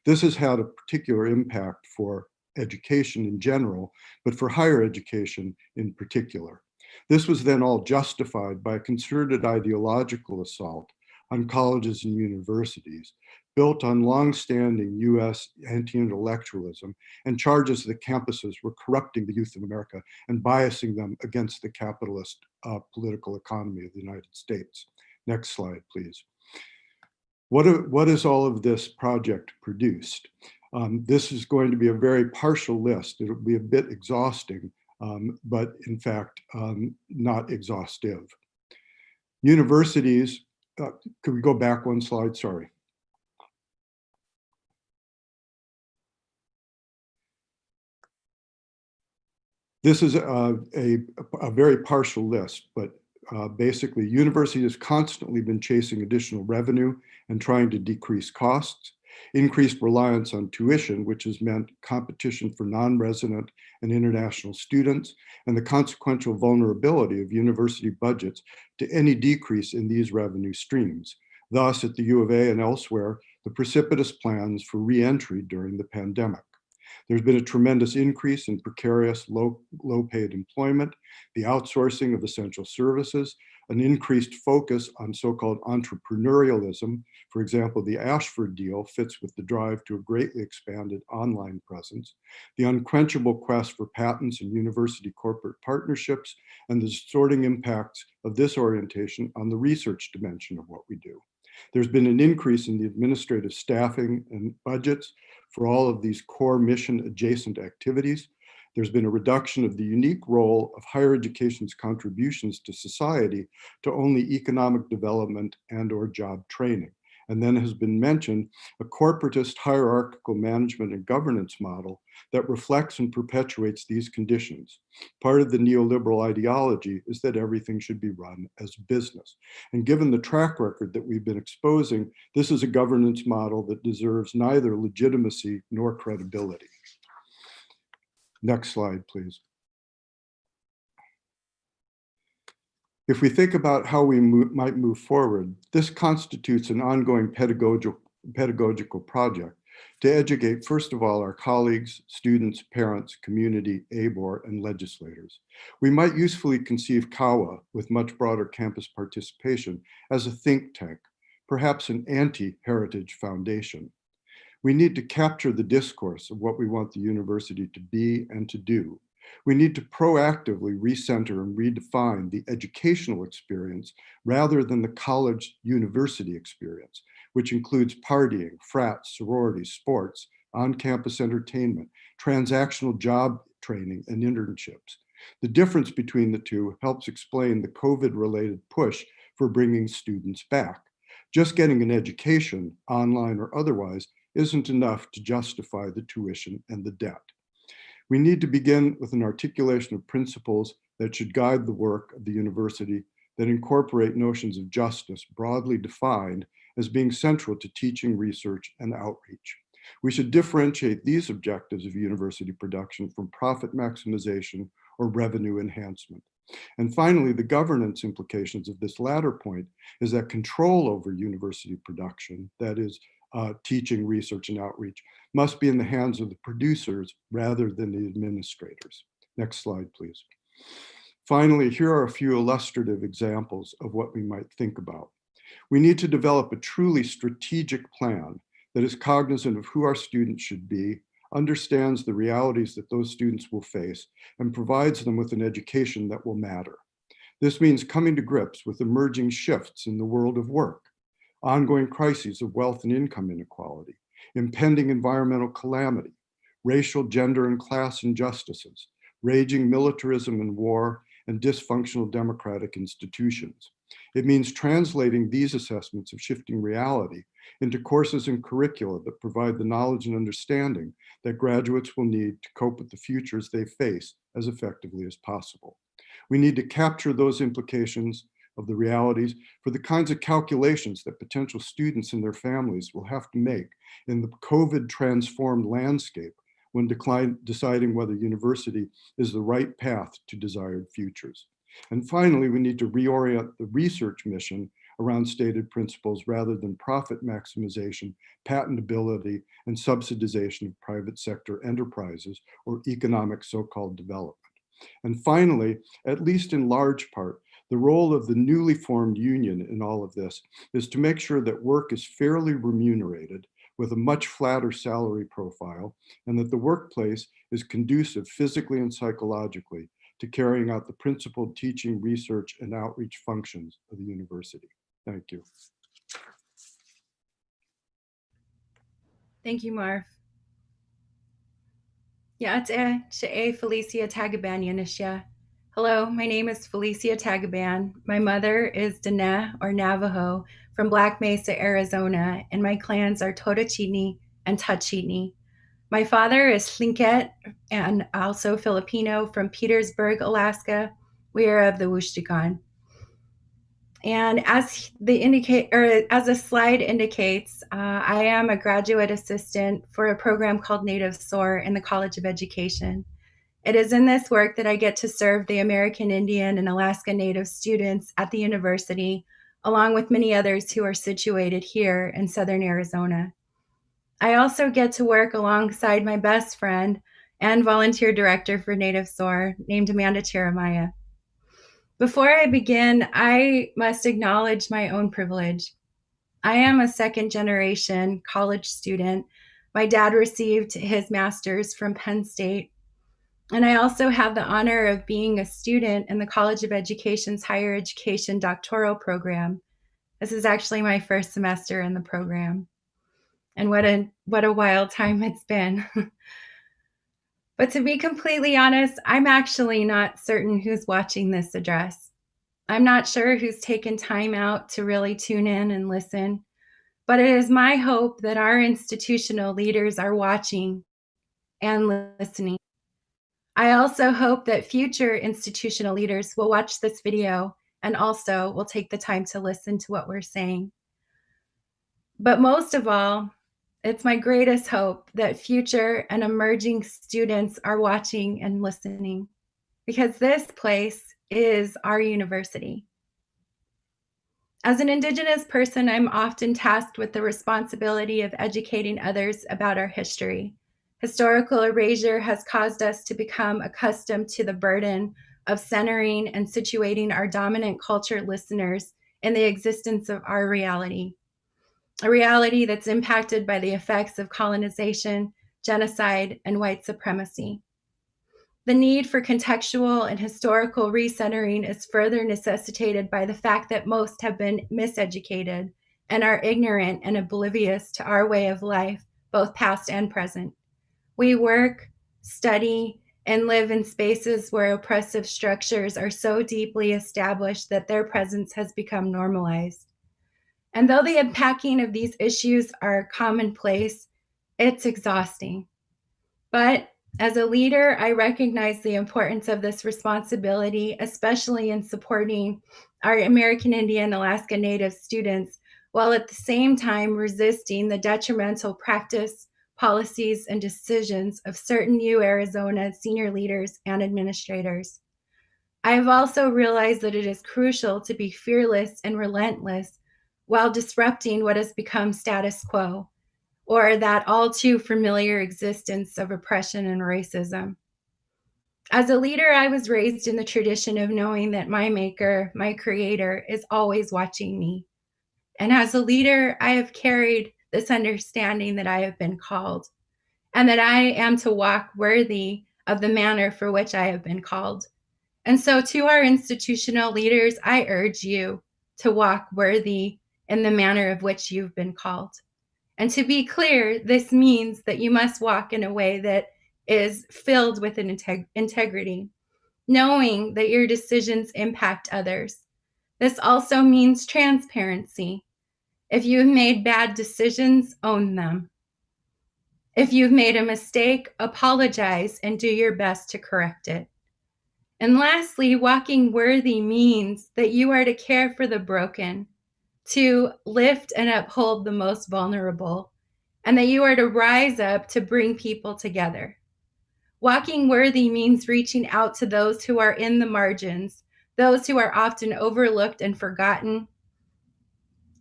This has had a particular impact for education in general, but for higher education in particular. This was then all justified by a concerted ideological assault on colleges and universities, built on long-standing US anti-intellectualism and charges that campuses were corrupting the youth of America and biasing them against the capitalist political economy of the United States. Next slide, please. What has all of this project produced? This is going to be a very partial list. It'll be a bit exhausting, but in fact, not exhaustive. Universities, could we go back one slide? Sorry. This is a very partial list, but basically universities have constantly been chasing additional revenue and trying to decrease costs. Increased reliance on tuition, which has meant competition for non-resident and international students, and the consequential vulnerability of university budgets to any decrease in these revenue streams. Thus, at the U of A and elsewhere, the precipitous plans for re-entry during the pandemic. There's been a tremendous increase in precarious, low-paid employment, the outsourcing of essential services, an increased focus on so-called entrepreneurialism. For example, the Ashford deal fits with the drive to a greatly expanded online presence, the unquenchable quest for patents and university corporate partnerships, and the distorting impacts of this orientation on the research dimension of what we do. There's been an increase in the administrative staffing and budgets for all of these core mission adjacent activities. There's been a reduction of the unique role of higher education's contributions to society to only economic development and/or job training. And then has been mentioned a corporatist hierarchical management and governance model that reflects and perpetuates these conditions. Part of the neoliberal ideology is that everything should be run as business. And given the track record that we've been exposing, this is a governance model that deserves neither legitimacy nor credibility. Next slide, please. If we think about how we might move forward, this constitutes an ongoing pedagogical project to educate, first of all, our colleagues, students, parents, community, ABOR, and legislators. We might usefully conceive CAJUA, with much broader campus participation, as a think tank, perhaps an anti-heritage foundation. We need to capture the discourse of what we want the university to be and to do. We need to proactively recenter and redefine the educational experience rather than the college-university experience, which includes partying, frats, sororities, sports, on-campus entertainment, transactional job training, and internships. The difference between the two helps explain the COVID-related push for bringing students back. Just getting an education, online or otherwise, isn't enough to justify the tuition and the debt. We need to begin with an articulation of principles that should guide the work of the university that incorporate notions of justice broadly defined as being central to teaching, research, and outreach. We should differentiate these objectives of university production from profit maximization or revenue enhancement. And finally, the governance implications of this latter point is that control over university production, that is, teaching, research, and outreach, must be in the hands of the producers rather than the administrators. Next slide, please. Finally, here are a few illustrative examples of what we might think about. We need to develop a truly strategic plan that is cognizant of who our students should be, understands the realities that those students will face, and provides them with an education that will matter. This means coming to grips with emerging shifts in the world of work, ongoing crises of wealth and income inequality, impending environmental calamity, racial, gender, and class injustices, raging militarism and war, and dysfunctional democratic institutions. It means translating these assessments of shifting reality into courses and curricula that provide the knowledge and understanding that graduates will need to cope with the futures they face as effectively as possible. We need to capture those implications of the realities for the kinds of calculations that potential students and their families will have to make in the COVID transformed landscape when deciding whether university is the right path to desired futures. And finally, we need to reorient the research mission around stated principles rather than profit maximization, patentability, and subsidization of private sector enterprises or economic so-called development. And finally, at least in large part, the role of the newly formed union in all of this is to make sure that work is fairly remunerated with a much flatter salary profile, and that the workplace is conducive physically and psychologically to carrying out the principled teaching, research, and outreach functions of the university. Thank you.
Thank you, Marv. Felicia Tagaban Yanisha. Hello, my name is Felicia Tagaban. My mother is Dene or Navajo from Black Mesa, Arizona, and my clans are Totochini and Tachini. My father is Tlinket and also Filipino from Petersburg, Alaska. We are of the Wushtaghan. And as the slide indicates, I am a graduate assistant for a program called Native SOAR in the College of Education. It is in this work that I get to serve the American Indian and Alaska Native students at the university, along with many others who are situated here in Southern Arizona. I also get to work alongside my best friend and volunteer director for Native SOAR named Amanda Jeremiah. Before I begin, I must acknowledge my own privilege. I am a second-generation college student. My dad received his master's from Penn State, and I also have the honor of being a student in the College of Education's Higher Education Doctoral Program. This is actually my first semester in the program, and what a wild time it's been. But to be completely honest, I'm actually not certain who's watching this address. I'm not sure who's taken time out to really tune in and listen, but it is my hope that our institutional leaders are watching and listening. I also hope that future institutional leaders will watch this video and also will take the time to listen to what we're saying. But most of all, it's my greatest hope that future and emerging students are watching and listening, because this place is our university. As an Indigenous person, I'm often tasked with the responsibility of educating others about our history. Historical erasure has caused us to become accustomed to the burden of centering and situating our dominant culture listeners in the existence of our reality, a reality that's impacted by the effects of colonization, genocide, and white supremacy. The need for contextual and historical recentering is further necessitated by the fact that most have been miseducated and are ignorant and oblivious to our way of life, both past and present. We work, study, and live in spaces where oppressive structures are so deeply established that their presence has become normalized. And though the unpacking of these issues are commonplace, it's exhausting. But as a leader, I recognize the importance of this responsibility, especially in supporting our American Indian Alaska Native students, while at the same time resisting the detrimental practice, policies, and decisions of certain UArizona senior leaders and administrators. I have also realized that it is crucial to be fearless and relentless while disrupting what has become status quo, or that all too familiar existence of oppression and racism. As a leader, I was raised in the tradition of knowing that my maker, my creator, is always watching me. And as a leader, I have carried this understanding that I have been called, and that I am to walk worthy of the manner for which I have been called. And so to our institutional leaders, I urge you to walk worthy in the manner of which you've been called. And to be clear, this means that you must walk in a way that is filled with an integrity, knowing that your decisions impact others. This also means transparency. If you've made bad decisions, own them. If you've made a mistake, apologize and do your best to correct it. And lastly, walking worthy means that you are to care for the broken, to lift and uphold the most vulnerable, and that you are to rise up to bring people together. Walking worthy means reaching out to those who are in the margins, those who are often overlooked and forgotten,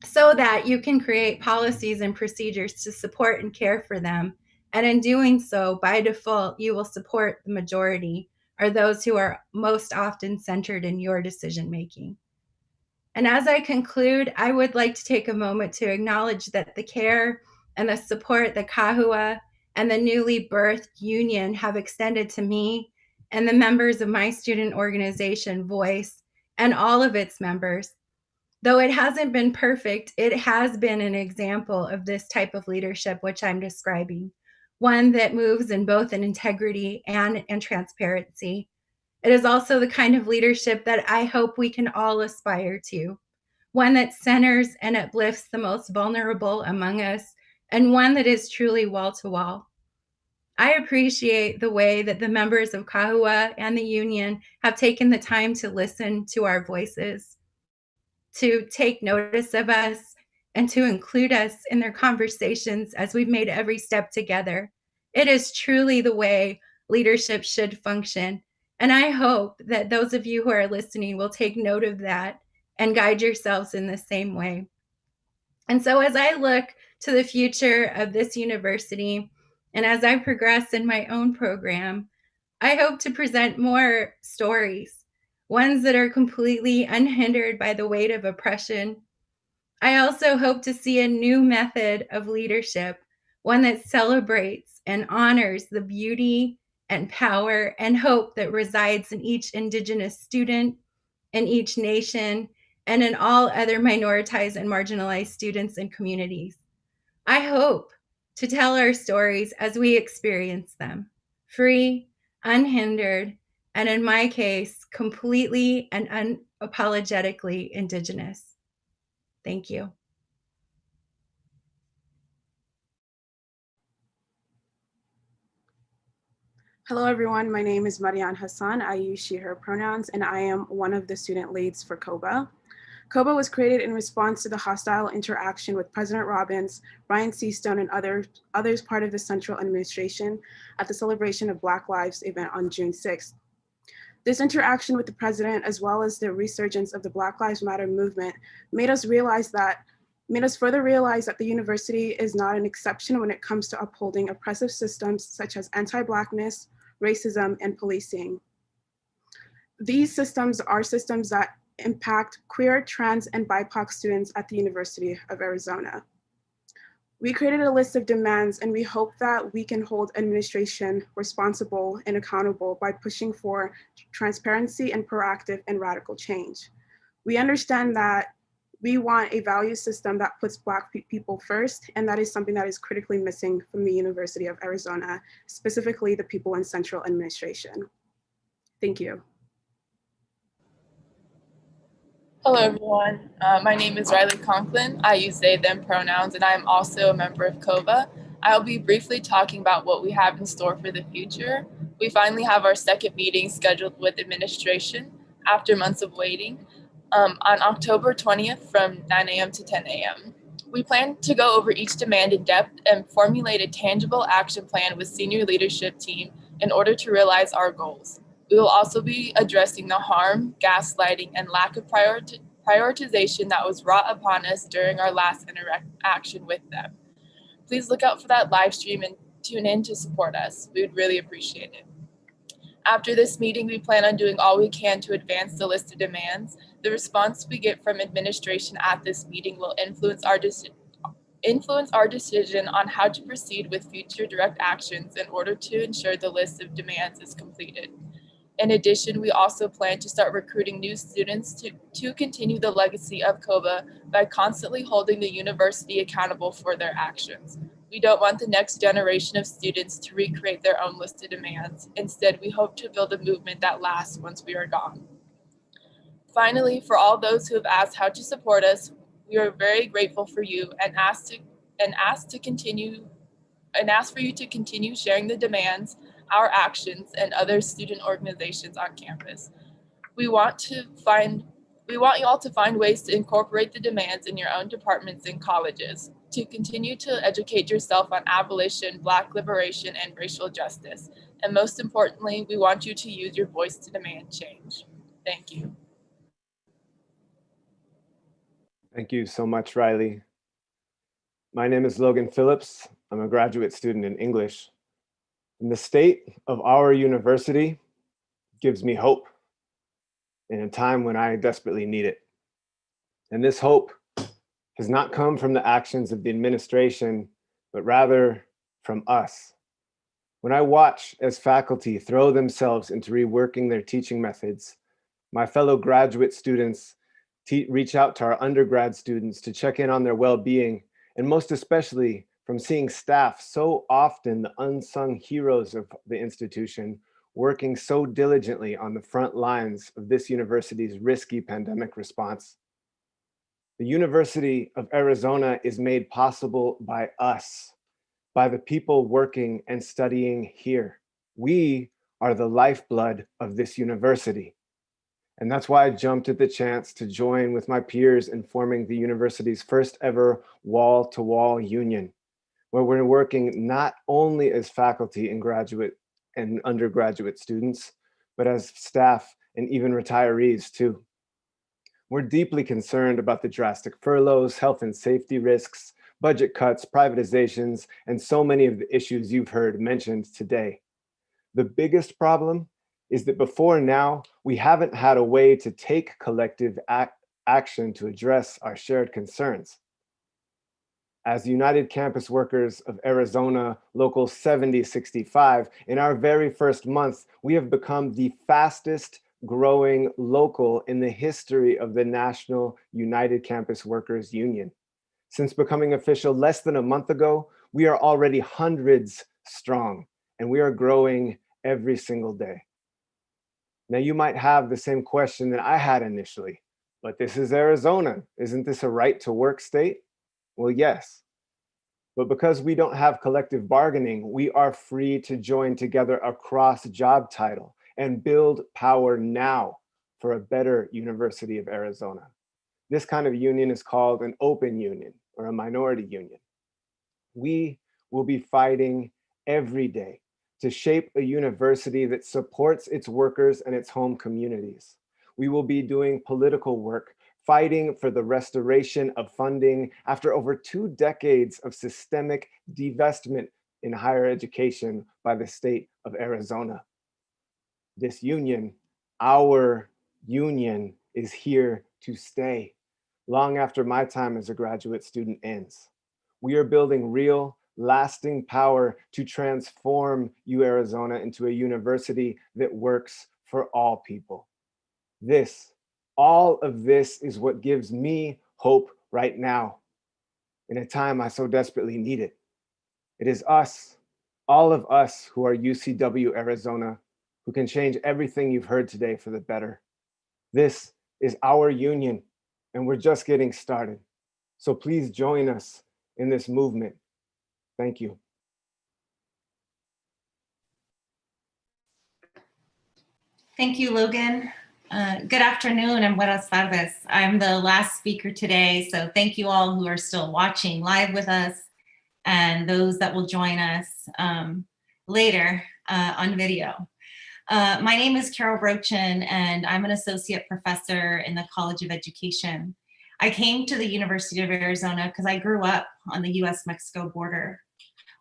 so that you can create policies and procedures to support and care for them. And in doing so, by default, you will support the majority, or those who are most often centered in your decision making. And as I conclude, I would like to take a moment to acknowledge that the care and the support that CAJUA and the newly birthed union have extended to me and the members of my student organization, Voice, and all of its members. Though it hasn't been perfect, it has been an example of this type of leadership which I'm describing, one that moves in both an integrity and transparency. It is also the kind of leadership that I hope we can all aspire to, one that centers and uplifts the most vulnerable among us, and one that is truly wall-to-wall. I appreciate the way that the members of CAJUA and the union have taken the time to listen to our voices, to take notice of us, and to include us in their conversations as we've made every step together. It is truly the way leadership should function. And I hope that those of you who are listening will take note of that and guide yourselves in the same way. And so as I look to the future of this university. And as I progress in my own program, I hope to present more stories, ones that are completely unhindered by the weight of oppression. I also hope to see a new method of leadership, one that celebrates and honors the beauty and power and hope that resides in each Indigenous student, in each nation, and in all other minoritized and marginalized students and communities. I hope to tell our stories as we experience them, free, unhindered, and in my case, completely and unapologetically Indigenous. Thank you.
Hello, everyone. My name is Marian Hassan. I use she, her pronouns, and I am one of the student leads for COBA. COBA was created in response to the hostile interaction with President Robbins, Ryan Seastone, and others part of the central administration at the celebration of Black Lives event on June 6th. This interaction with the president, as well as the resurgence of the Black Lives Matter movement, made us further realize that the university is not an exception when it comes to upholding oppressive systems such as anti-Blackness, racism, and policing. These systems are systems that impact queer, trans, and BIPOC students at the University of Arizona. We created a list of demands, and we hope that we can hold administration responsible and accountable by pushing for transparency and proactive and radical change. We understand that we want a value system that puts Black people first, and that is something that is critically missing from the University of Arizona, specifically the people in central administration. Thank you.
Hello, everyone. My name is Riley Conklin. I use they, them pronouns, and I am also a member of COBA. I'll be briefly talking about what we have in store for the future. We finally have our second meeting scheduled with administration after months of waiting on October 20th from 9 a.m. to 10 a.m. We plan to go over each demand in depth and formulate a tangible action plan with senior leadership team in order to realize our goals. We will also be addressing the harm, gaslighting, and lack of prioritization that was wrought upon us during our last interaction with them. Please look out for that live stream and tune in to support us. We would really appreciate it. After this meeting, we plan on doing all we can to advance the list of demands. The response we get from administration at this meeting will influence our decision on how to proceed with future direct actions in order to ensure the list of demands is completed. In addition, we also plan to start recruiting new students to continue the legacy of COBA by constantly holding the university accountable for their actions. We don't want the next generation of students to recreate their own list of demands. Instead, we hope to build a movement that lasts once we are gone. Finally, for all those who have asked how to support us, we are very grateful for you and ask for you to continue sharing the demands, our actions, and other student organizations on campus. We want you all to find ways to incorporate the demands in your own departments and colleges, to continue to educate yourself on abolition, Black liberation, and racial justice. And most importantly, we want you to use your voice to demand change. Thank you.
Thank you so much, Riley. My name is Logan Phillips. I'm a graduate student in English. And the state of our university gives me hope in a time when I desperately need it. And this hope has not come from the actions of the administration, but rather from us. When I watch as faculty throw themselves into reworking their teaching methods, my fellow graduate students reach out to our undergrad students to check in on their well-being, and most especially from seeing staff, so often the unsung heroes of the institution, working so diligently on the front lines of this university's risky pandemic response. The University of Arizona is made possible by us, by the people working and studying here. We are the lifeblood of this university. And that's why I jumped at the chance to join with my peers in forming the university's first ever wall-to-wall union, where we're working not only as faculty and graduate and undergraduate students, but as staff and even retirees too. We're deeply concerned about the drastic furloughs, health and safety risks, budget cuts, privatizations, and so many of the issues you've heard mentioned today. The biggest problem is that before now, we haven't had a way to take collective action to address our shared concerns. As United Campus Workers of Arizona Local 7065, in our very first month, we have become the fastest growing local in the history of the National United Campus Workers Union. Since becoming official less than a month ago, we are already hundreds strong, and we are growing every single day. Now, you might have the same question that I had initially, but this is Arizona. Isn't this a right to work state? Well, yes. But because we don't have collective bargaining, we are free to join together across job title and build power now for a better University of Arizona. This kind of union is called an open union or a minority union. We will be fighting every day to shape a university that supports its workers and its home communities. We will be doing political work, fighting for the restoration of funding after over 2 decades of systemic divestment in higher education by the state of Arizona. This union, our union, is here to stay long after my time as a graduate student ends. We are building real, lasting power to transform UArizona into a university that works for all people. All of this is what gives me hope right now, in a time I so desperately need it. It is us, all of us who are UCW Arizona, who can change everything you've heard today for the better. This is our union, and we're just getting started. So please join us in this movement. Thank you.
Thank you, Logan. Good afternoon and buenas tardes. I'm the last speaker today, so thank you all who are still watching live with us and those that will join us later on video. My name is Carol Brochin, and I'm an associate professor in the College of Education. I came to the University of Arizona because I grew up on the US-Mexico border,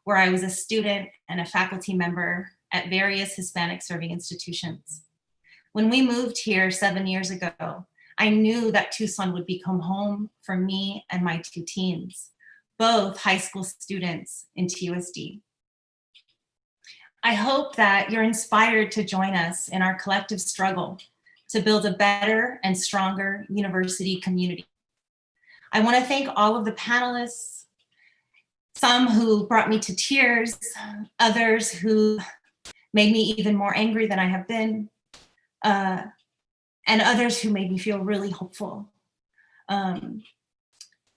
where I was a student and a faculty member at various Hispanic serving institutions. When we moved here 7 years ago, I knew that Tucson would become home for me and my 2 teens, both high school students in TUSD. I hope that you're inspired to join us in our collective struggle to build a better and stronger university community. I want to thank all of the panelists, some who brought me to tears, others who made me even more angry than I have been, and others who made me feel really hopeful. But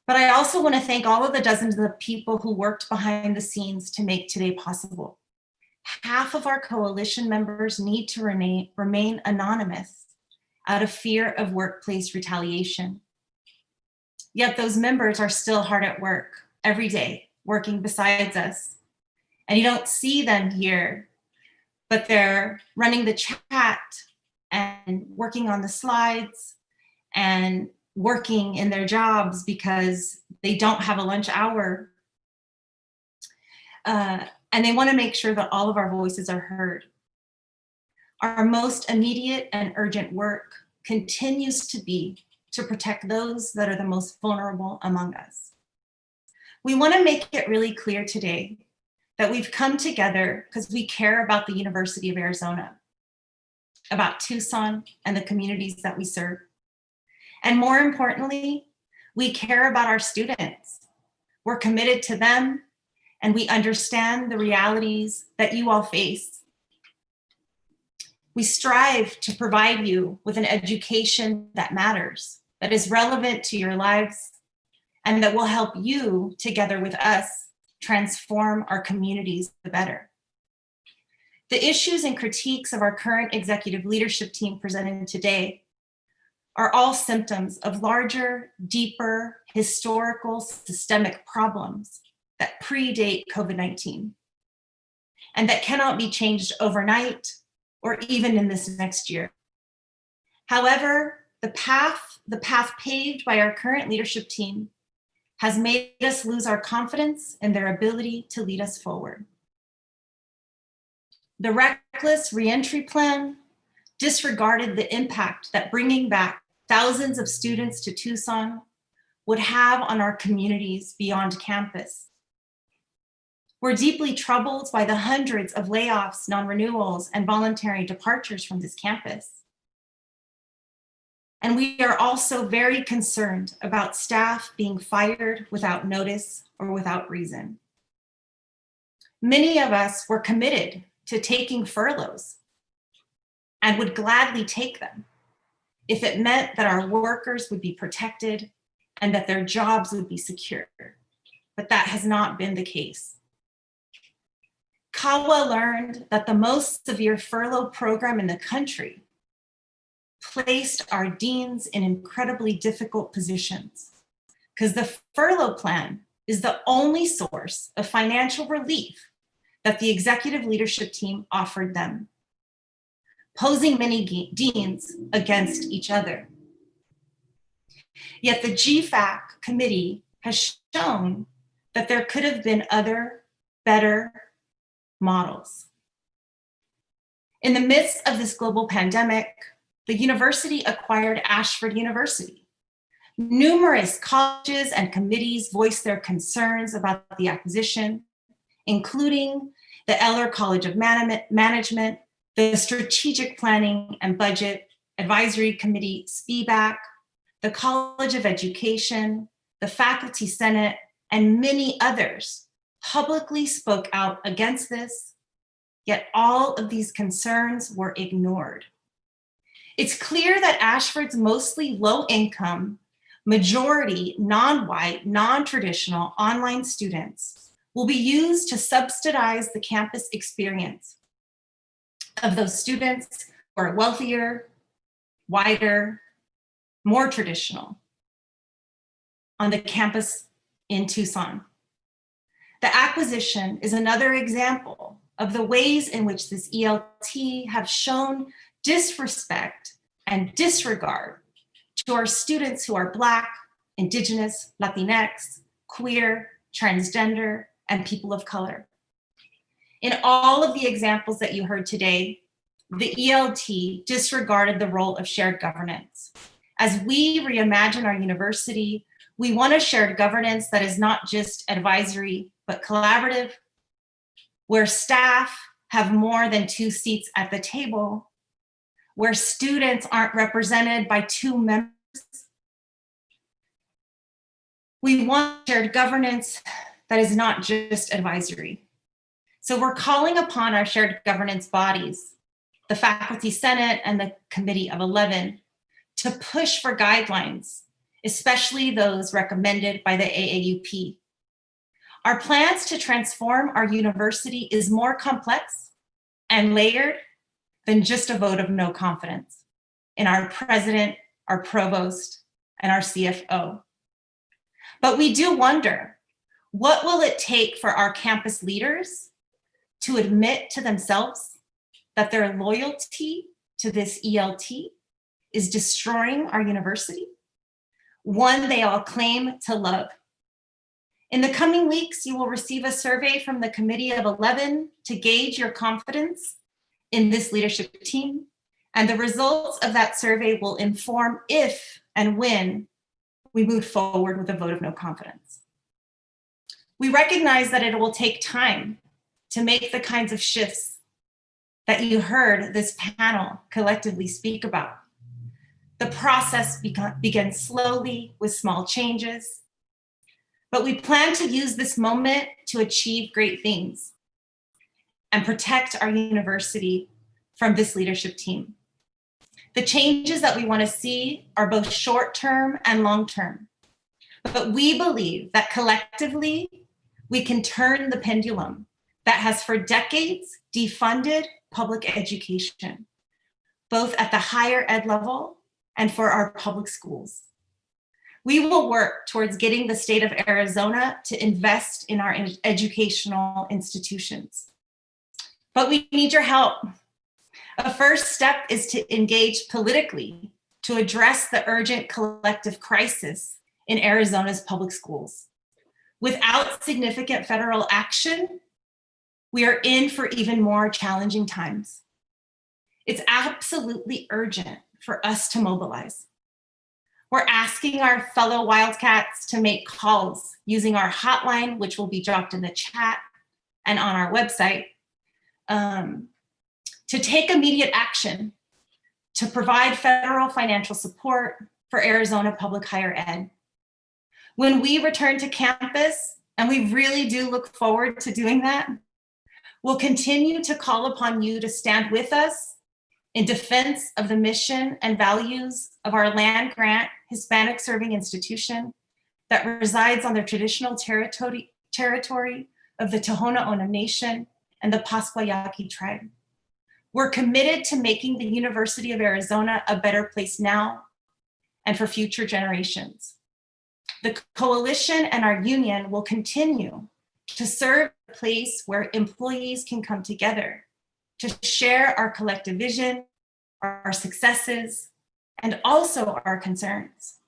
I also want to thank all of the dozens of people who worked behind the scenes to make today possible. Half of our coalition members need to remain anonymous out of fear of workplace retaliation. Yet those members are still hard at work every day, working besides us. And you don't see them here, but they're running the chat and working on the slides and working in their jobs because they don't have a lunch hour. And they want to make sure that all of our voices are heard. Our most immediate and urgent work continues to be to protect those that are the most vulnerable among us. We want to make it really clear today that we've come together because we care about the University of Arizona, about Tucson and the communities that we serve. And more importantly, we care about our students. We're committed to them, and we understand the realities that you all face. We strive to provide you with an education that matters, that is relevant to your lives, and that will help you, together with us, transform our communities for the better. The issues and critiques of our current executive leadership team presented today are all symptoms of larger, deeper, historical, systemic problems that predate COVID-19 and that cannot be changed overnight or even in this next year. However, the path paved by our current leadership team
has made us lose our confidence in their ability to lead us forward. The reckless reentry plan disregarded the impact that bringing back thousands of students to Tucson would have on our communities beyond campus. We're deeply troubled by the hundreds of layoffs, non-renewals, and voluntary departures from this campus. And we are also very concerned about staff being fired without notice or without reason. Many of us were committed to taking furloughs and would gladly take them if it meant that our workers would be protected and that their jobs would be secure. But that has not been the case. CAJUA learned that the most severe furlough program in the country placed our deans in incredibly difficult positions because the furlough plan is the only source of financial relief that the executive leadership team offered them, posing many deans against each other. Yet the GFAC committee has shown that there could have been other, better models. In the midst of this global pandemic, the university acquired Ashford University. Numerous colleges and committees voiced their concerns about the acquisition, including the Eller College of Management, the Strategic Planning and Budget Advisory Committee, SPEBAC, the College of Education, the Faculty Senate, and many others publicly spoke out against this, yet all of these concerns were ignored. It's clear that Ashford's mostly low-income, majority non-white, non-traditional online students will be used to subsidize the campus experience of those students who are wealthier, whiter, more traditional on the campus in Tucson. The acquisition is another example of the ways in which this ELT have shown disrespect and disregard to our students who are Black, Indigenous, Latinx, queer, transgender, and people of color. In all of the examples that you heard today, the ELT disregarded the role of shared governance. As we reimagine our university, we want a shared governance that is not just advisory, but collaborative, where staff have more than 2 seats at the table, where students aren't represented by 2 members. We want shared governance that is not just advisory. So we're calling upon our shared governance bodies, the Faculty Senate and the Committee of 11, to push for guidelines, especially those recommended by the AAUP. Our plans to transform our university is more complex and layered than just a vote of no confidence in our president, our provost, and our CFO. But we do wonder, what will it take for our campus leaders to admit to themselves that their loyalty to this ELT is destroying our university, one they all claim to love? In the coming weeks, you will receive a survey from the Committee of 11 to gauge your confidence in this leadership team, and the results of that survey will inform if and when we move forward with a vote of no confidence. We recognize that it will take time to make the kinds of shifts that you heard this panel collectively speak about. The process begins slowly with small changes, but we plan to use this moment to achieve great things and protect our university from this leadership team. The changes that we want to see are both short-term and long-term, but we believe that collectively we can turn the pendulum that has for decades defunded public education, both at the higher ed level and for our public schools. We will work towards getting the state of Arizona to invest in our educational institutions. But we need your help. A first step is to engage politically to address the urgent collective crisis in Arizona's public schools. Without significant federal action, we are in for even more challenging times. It's absolutely urgent for us to mobilize. We're asking our fellow Wildcats to make calls using our hotline, which will be dropped in the chat and on our website, to take immediate action to provide federal financial support for Arizona public higher ed. When we return to campus, and we really do look forward to doing that, we'll continue to call upon you to stand with us in defense of the mission and values of our land-grant Hispanic serving institution that resides on the traditional territory of the Tohono O'odham Nation and the Pasquayaqui tribe. We're committed to making the University of Arizona a better place now and for future generations. The coalition and our union will continue to serve a place where employees can come together to share our collective vision, our successes, and also our concerns,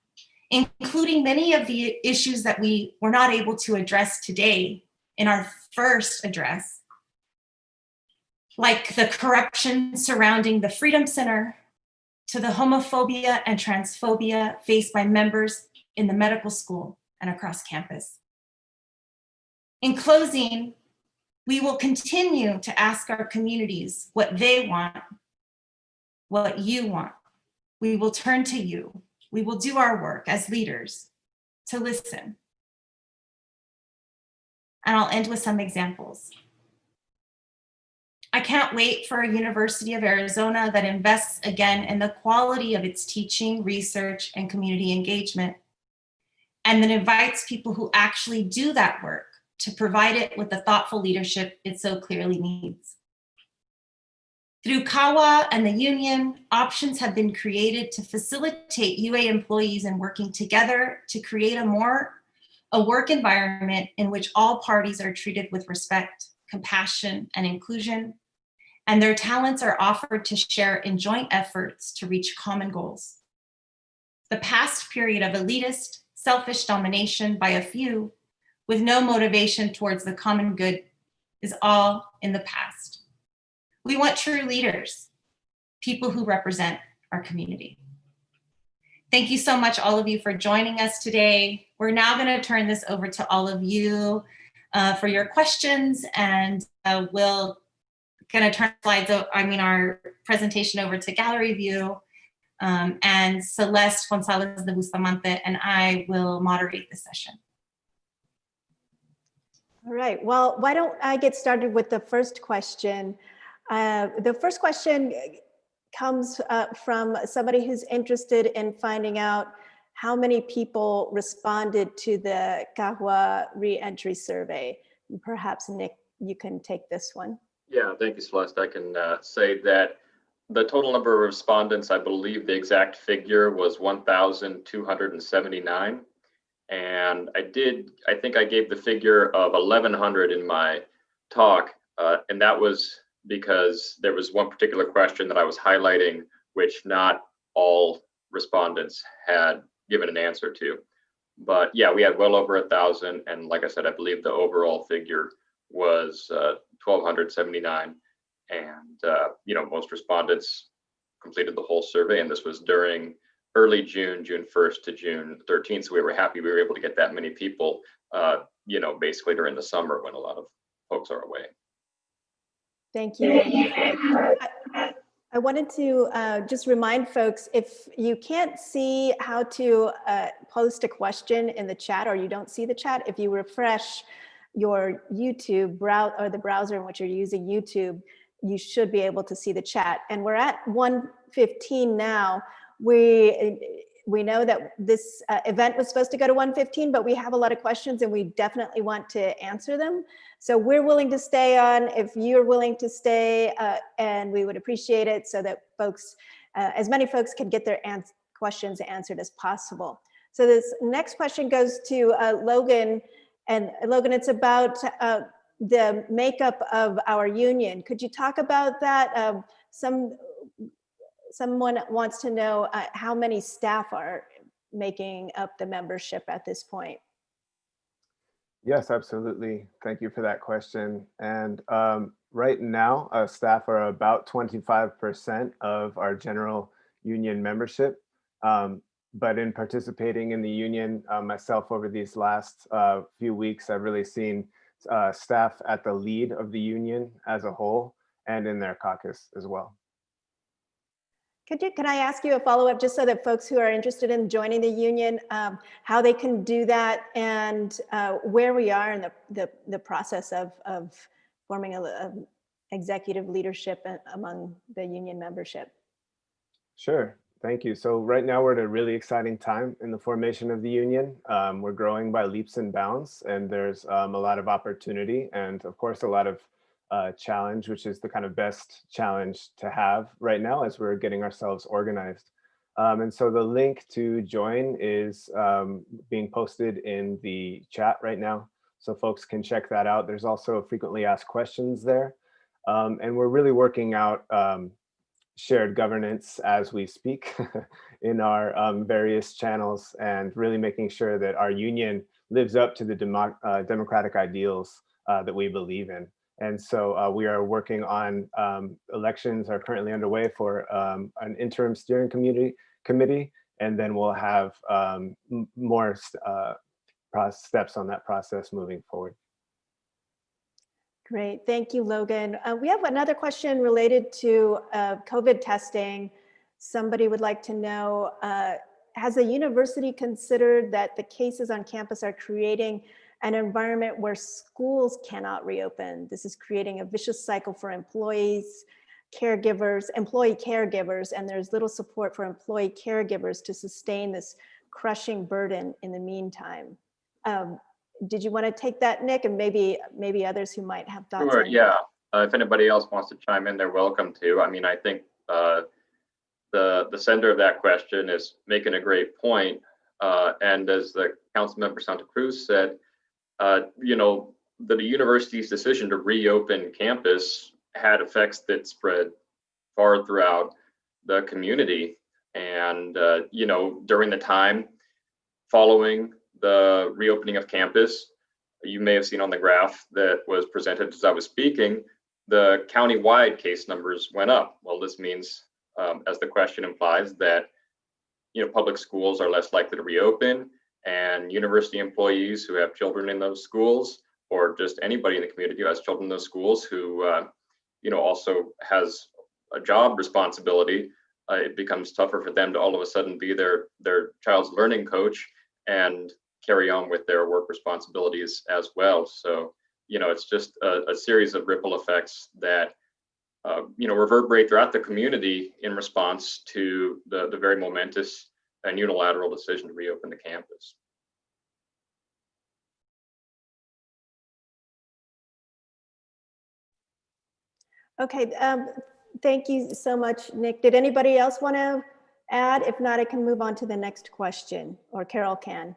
including many of the issues that we were not able to address today in our first address, like the corruption surrounding the Freedom Center, to the homophobia and transphobia faced by members in the medical school and across campus. In closing, we will continue to ask our communities what they want, what you want. We will turn to you. We will do our work as leaders to listen. And I'll end with some examples. I can't wait for a University of Arizona that invests again in the quality of its teaching, research, and community engagement, and that invites people who actually do that work to provide it with the thoughtful leadership it so clearly needs. Through CAJUA and the union, options have been created to facilitate UA employees in working together to create a work environment in which all parties are treated with respect, compassion, and inclusion, and their talents are offered to share in joint efforts to reach common goals. The past period of elitist, selfish domination by a few with no motivation towards the common good is all in the past. We want true leaders, people who represent our community. Thank you so much, all of you, for joining us today. We're now going to turn this over to all of you for your questions, and we'll going to turn our presentation over to gallery view, and Celeste Gonzalez de Bustamante and I will moderate the session.
All right, well, why don't I get started with the first question. The first question comes from somebody who's interested in finding out how many people responded to the CAJUA re-entry survey. And perhaps, Nick, you can take this one.
Yeah, thank you, Celeste. I can say that the total number of respondents, I believe the exact figure was 1,279. And I think I gave the figure of 1,100 in my talk, and that was because there was one particular question that I was highlighting, which not all respondents had given an answer to. But yeah, we had well over 1,000, and like I said, I believe the overall figure was 1,279, and most respondents completed the whole survey, and this was during early June 1st to June 13th. So we were happy we were able to get that many people, basically during the summer when a lot of folks are away.
Thank you. I wanted to just remind folks, if you can't see how to post a question in the chat, or you don't see the chat, if you refresh your YouTube or the browser in which you're using YouTube, you should be able to see the chat. And we're at 1:15 now. We know that this event was supposed to go to 1:15, but we have a lot of questions and we definitely want to answer them. So we're willing to stay on if you're willing to stay, and we would appreciate it so that folks, as many folks can get their questions answered as possible. So this next question goes to Logan. And Logan, it's about the makeup of our union. Could you talk about that? Someone wants to know how many staff are making up the membership at this point?
Yes, absolutely. Thank you for that question. And right now, staff are about 25% of our general union membership. But in participating in the union myself over these last few weeks, I've really seen staff at the lead of the union as a whole and in their caucus as well.
Can I ask you a follow-up, just so that folks who are interested in joining the union, how they can do that, and where we are in the process of forming a executive leadership among the union membership?
Sure, thank you. So right now we're at a really exciting time in the formation of the union. We're growing by leaps and bounds, and there's a lot of opportunity and of course a lot of challenge, which is the kind of best challenge to have right now as we're getting ourselves organized. And so the link to join is being posted in the chat right now, so folks can check that out. There's also frequently asked questions there. And we're really working out shared governance as we speak in our various channels, and really making sure that our union lives up to the democratic ideals that we believe in. And so we are working on elections are currently underway for an interim steering committee, and then we'll have more steps on that process moving forward.
Great, thank you, Logan. We have another question related to COVID testing. Somebody would like to know, has the university considered that the cases on campus are creating an environment where schools cannot reopen? This is creating a vicious cycle for employees, employee caregivers, and there's little support for employee caregivers to sustain this crushing burden in the meantime. Did you want to take that, Nick, and maybe others who might have thoughts?
Sure, yeah. If anybody else wants to chime in, they're welcome to. I mean, I think the sender of that question is making a great point. And as the Councilmember Santa Cruz said, you know, the university's decision to reopen campus had effects that spread far throughout the community. And, you know, during the time following the reopening of campus, you may have seen on the graph that was presented as I was speaking, the county-wide case numbers went up. Well, this means, as the question implies, that, you know, public schools are less likely to reopen, and university employees who have children in those schools, or just anybody in the community who has children in those schools who, you know, also has a job responsibility, it becomes tougher for them to all of a sudden be their child's learning coach and carry on with their work responsibilities as well. So, you know, it's just a series of ripple effects that, you know, reverberate throughout the community in response to the very momentous and unilateral decision to reopen the campus.
Okay, thank you so much, Nick. Did anybody else want to add? If not, I can move on to the next question, or Carol can.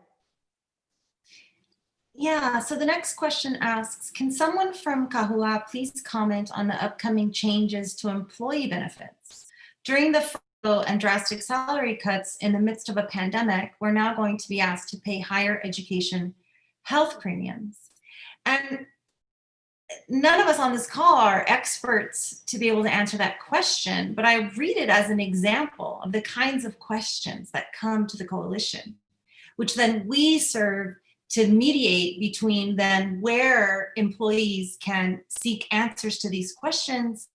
Yeah, so the next question asks, can someone from CAJUA please comment on the upcoming changes to employee benefits? During the furlough and drastic salary cuts in the midst of a pandemic, we're now going to be asked to pay higher education health premiums. And none of us on this call are experts to be able to answer that question, but I read it as an example of the kinds of questions that come to the coalition, which then we serve to mediate between then where employees can seek answers to these questions.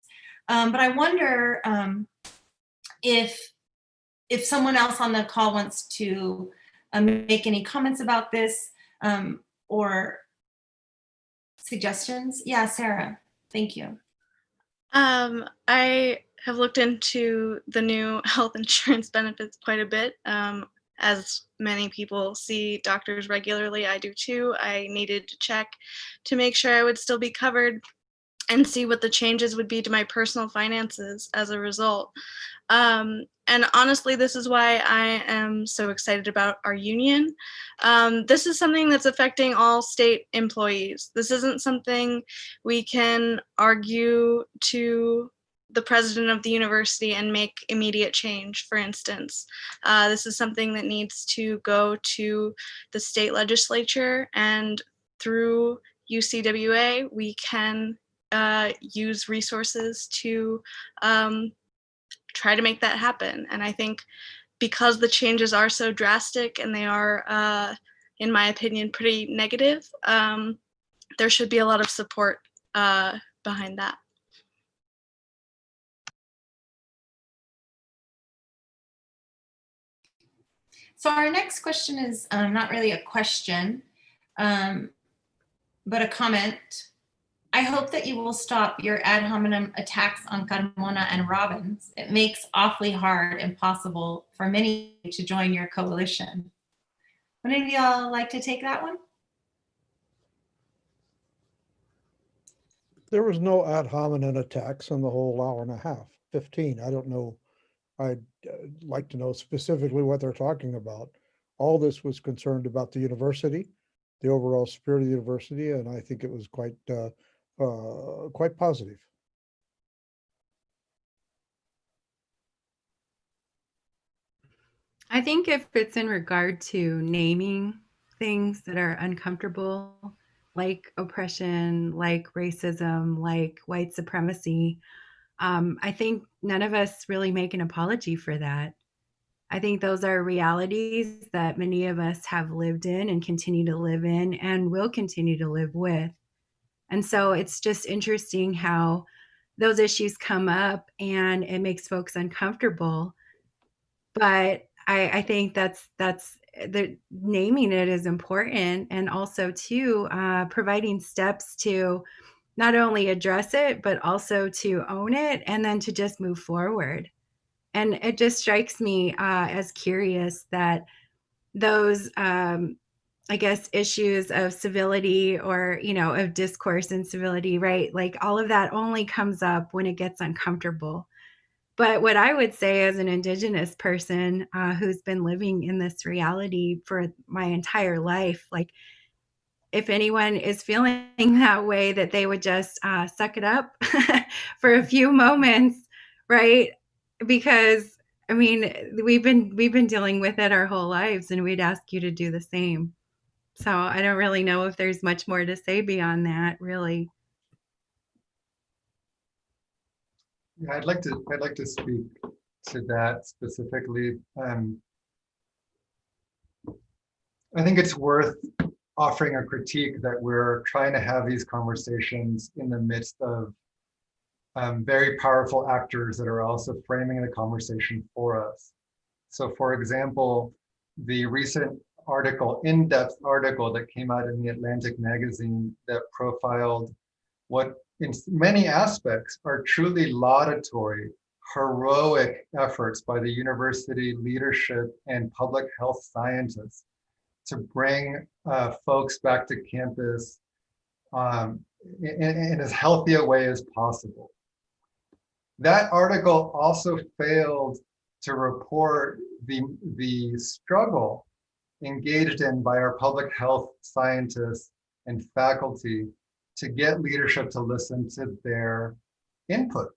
But I wonder if someone else on the call wants to make any comments about this or suggestions. Yeah, Sarah, thank you.
I have looked into the new health insurance benefits quite a bit. As many people see doctors regularly, I do too. I needed to check to make sure I would still be covered and see what the changes would be to my personal finances as a result. And honestly, this is why I am so excited about our union. This is something that's affecting all state employees. This isn't something we can argue to the president of the university and make immediate change, for instance. This is something that needs to go to the state legislature, and through UCWA, we can use resources to try to make that happen. And I think because the changes are so drastic and they are, in my opinion, pretty negative, there should be a lot of support behind that.
So our next question is not really a question, but a comment. I hope that you will stop your ad hominem attacks on Carmona and Robbins. It makes awfully hard and impossible for many to join your coalition. Would any of y'all like to take that one?
There was no ad hominem attacks in the whole hour and a half, 15. I don't know. I'd like to know specifically what they're talking about. All this was concerned about the university, the overall spirit of the university, and I think it was quite positive.
I think if it's in regard to naming things that are uncomfortable, like oppression, like racism, like white supremacy, I think none of us really make an apology for that. I think those are realities that many of us have lived in and continue to live in and will continue to live with. And so it's just interesting how those issues come up and it makes folks uncomfortable. But I think that's the naming it is important, and also too providing steps to not only address it, but also to own it and then to just move forward. And it just strikes me as curious that those, I guess, issues of civility or, of discourse and civility, right? Like all of that only comes up when it gets uncomfortable. But what I would say as an Indigenous person who's been living in this reality for my entire life, like if anyone is feeling that way, that they would just suck it up for a few moments, right? Because I mean, we've been dealing with it our whole lives, and we'd ask you to do the same. So I don't really know if there's much more to say beyond that, really.
Yeah, I'd like to speak to that specifically. I think it's worth offering a critique that we're trying to have these conversations in the midst of very powerful actors that are also framing the conversation for us. So for example, the recent article, in-depth article that came out in the Atlantic magazine that profiled what in many aspects are truly laudatory, heroic efforts by the university leadership and public health scientists to bring folks back to campus in as healthy a way as possible. That article also failed to report the struggle engaged in by our public health scientists and faculty to get leadership to listen to their input.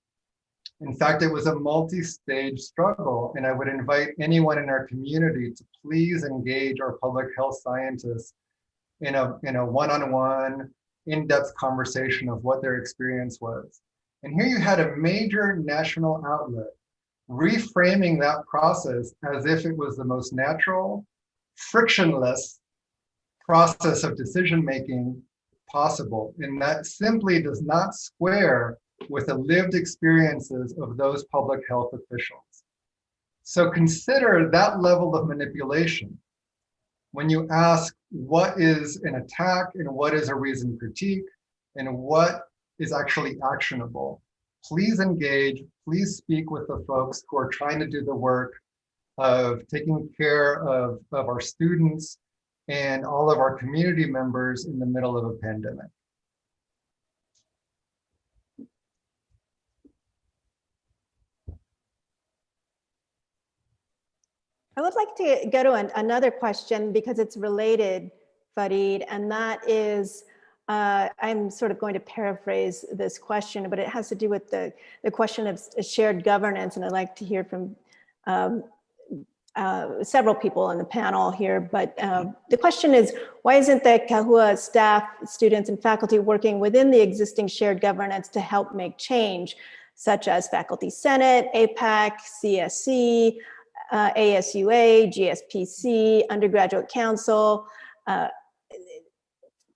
In fact, it was a multi-stage struggle, and I would invite anyone in our community to please engage our public health scientists in a one-on-one, in-depth conversation of what their experience was. And here you had a major national outlet reframing that process as if it was the most natural, frictionless process of decision-making possible. And that simply does not square with the lived experiences of those public health officials. So consider that level of manipulation when you ask what is an attack and what is a reasoned critique and what is actually actionable. Please engage, please speak with the folks who are trying to do the work of taking care of our students and all of our community members in the middle of a pandemic.
I would like to go to another question because it's related, Farid, and that is, I'm sort of going to paraphrase this question, but it has to do with the question of shared governance. And I'd like to hear from several people on the panel here, but the question is, why isn't the CAJUA staff, students, and faculty working within the existing shared governance to help make change, such as Faculty Senate, APAC, CSC, ASUA, GSPC, Undergraduate Council?